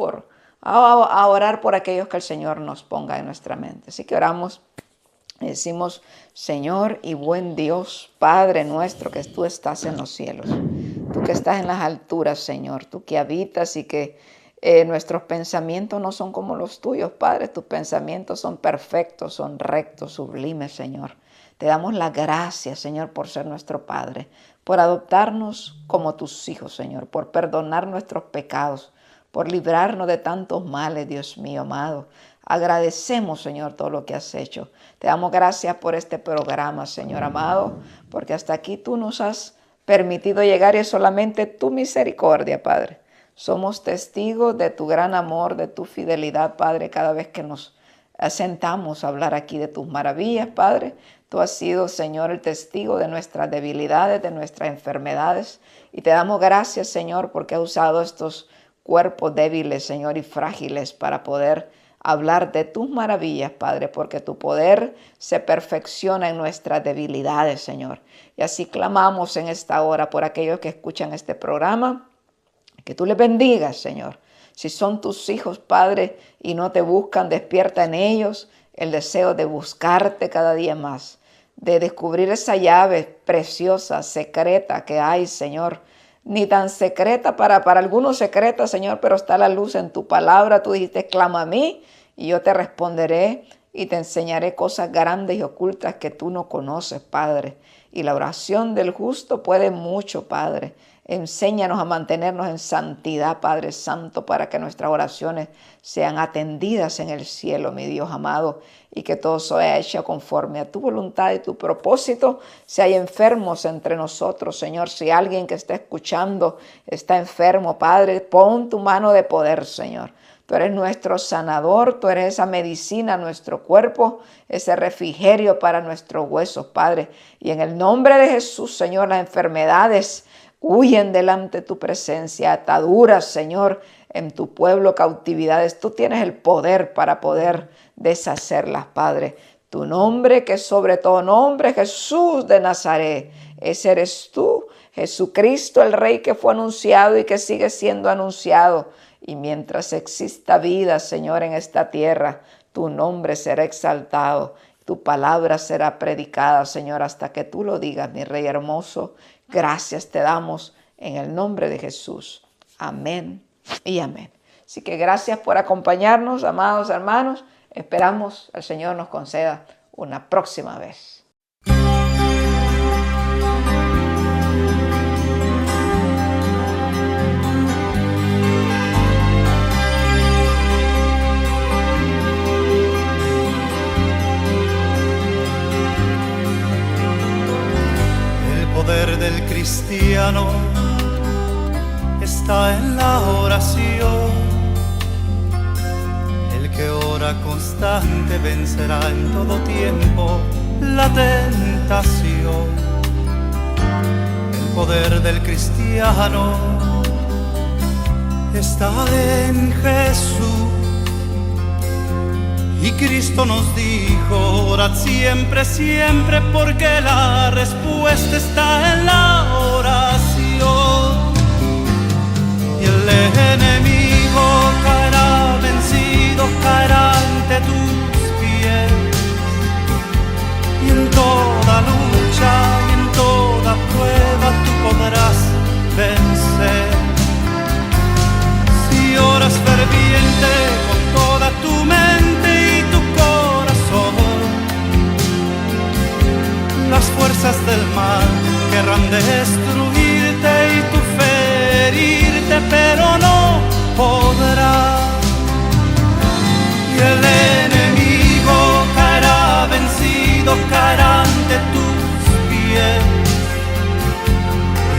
a orar por aquellos que el Señor nos ponga en nuestra mente. Así que oramos, decimos: Señor y buen Dios, Padre nuestro, que tú estás en los cielos, tú que estás en las alturas, Señor, tú que habitas y que nuestros pensamientos no son como los tuyos, Padre. Tus pensamientos son perfectos, son rectos, sublimes, Señor. Te damos la gracia, Señor, por ser nuestro Padre, por adoptarnos como tus hijos, Señor, por perdonar nuestros pecados, por librarnos de tantos males, Dios mío amado. Agradecemos, Señor, todo lo que has hecho. Te damos gracias por este programa, Señor amado, porque hasta aquí tú nos has permitido llegar y es solamente tu misericordia, Padre. Somos testigos de tu gran amor, de tu fidelidad, Padre, cada vez que nos sentamos a hablar aquí de tus maravillas, Padre. Tú has sido, Señor, el testigo de nuestras debilidades, de nuestras enfermedades. Y te damos gracias, Señor, porque has usado estos cuerpos débiles, Señor, y frágiles para poder hablar de tus maravillas, Padre, porque tu poder se perfecciona en nuestras debilidades, Señor. Y así clamamos en esta hora por aquellos que escuchan este programa, que tú les bendigas, Señor. Si son tus hijos, Padre, y no te buscan, despierta en ellos el deseo de buscarte cada día más, de descubrir esa llave preciosa, secreta que hay, Señor. Ni tan secreta, para algunos secreta, Señor, pero está la luz en tu palabra. Tú dijiste: clama a mí y yo te responderé y te enseñaré cosas grandes y ocultas que tú no conoces, Padre. Y la oración del justo puede mucho, Padre. Enséñanos a mantenernos en santidad, Padre Santo, para que nuestras oraciones sean atendidas en el cielo, mi Dios amado, y que todo sea hecho conforme a tu voluntad y tu propósito. Si hay enfermos entre nosotros, Señor, si alguien que está escuchando está enfermo, Padre, pon tu mano de poder, Señor. Tú eres nuestro sanador, tú eres esa medicina a nuestro cuerpo, ese refrigerio para nuestros huesos, Padre. Y en el nombre de Jesús, Señor, las enfermedades huyen delante de tu presencia, ataduras, Señor, en tu pueblo, cautividades. Tú tienes el poder para poder deshacerlas, Padre. Tu nombre, que es sobre todo nombre, Jesús de Nazaret. Ese eres tú, Jesucristo, el Rey que fue anunciado y que sigue siendo anunciado. Y mientras exista vida, Señor, en esta tierra, tu nombre será exaltado. Tu palabra será predicada, Señor, hasta que tú lo digas, mi Rey hermoso. Gracias te damos en el nombre de Jesús. Amén y amén. Así que gracias por acompañarnos, amados hermanos. Esperamos el Señor nos conceda una próxima vez. El poder del cristiano está en la oración. El que ora constante vencerá en todo tiempo la tentación. El poder del cristiano está en Jesús. Y Cristo nos dijo, orad siempre, siempre, porque la respuesta está en la oración. Y el enemigo caerá vencido, caerá ante tus pies. Y en toda lucha y en toda prueba tú podrás vencer. Si oras ferviente con toda tu mente y tu corazón, las fuerzas del mal querrán destruirte y tú ferirte, pero no podrá. Y el enemigo caerá vencido, caerá ante tus pies.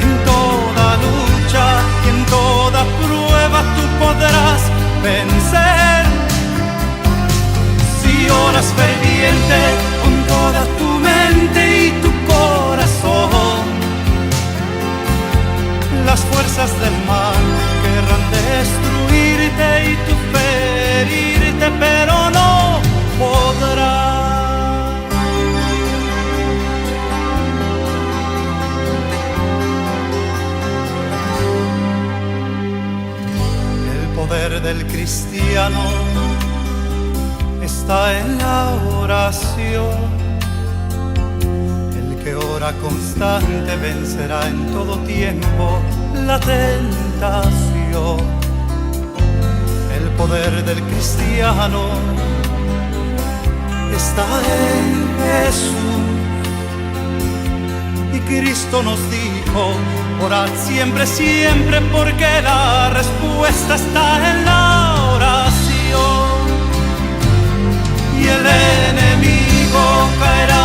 En toda lucha y en toda prueba tú podrás vencer. Si oras ferviente con toda tu mente y tu corazón, las fuerzas del mal querrán destruirte y tú ferirte, pero no podrás. El poder del cristiano está en la oración. El que ora constante vencerá en todo tiempo la tentación. El poder del cristiano está en Jesús. Y Cristo nos dijo, orad siempre, siempre, porque la respuesta está en la oración. Y el enemigo caerá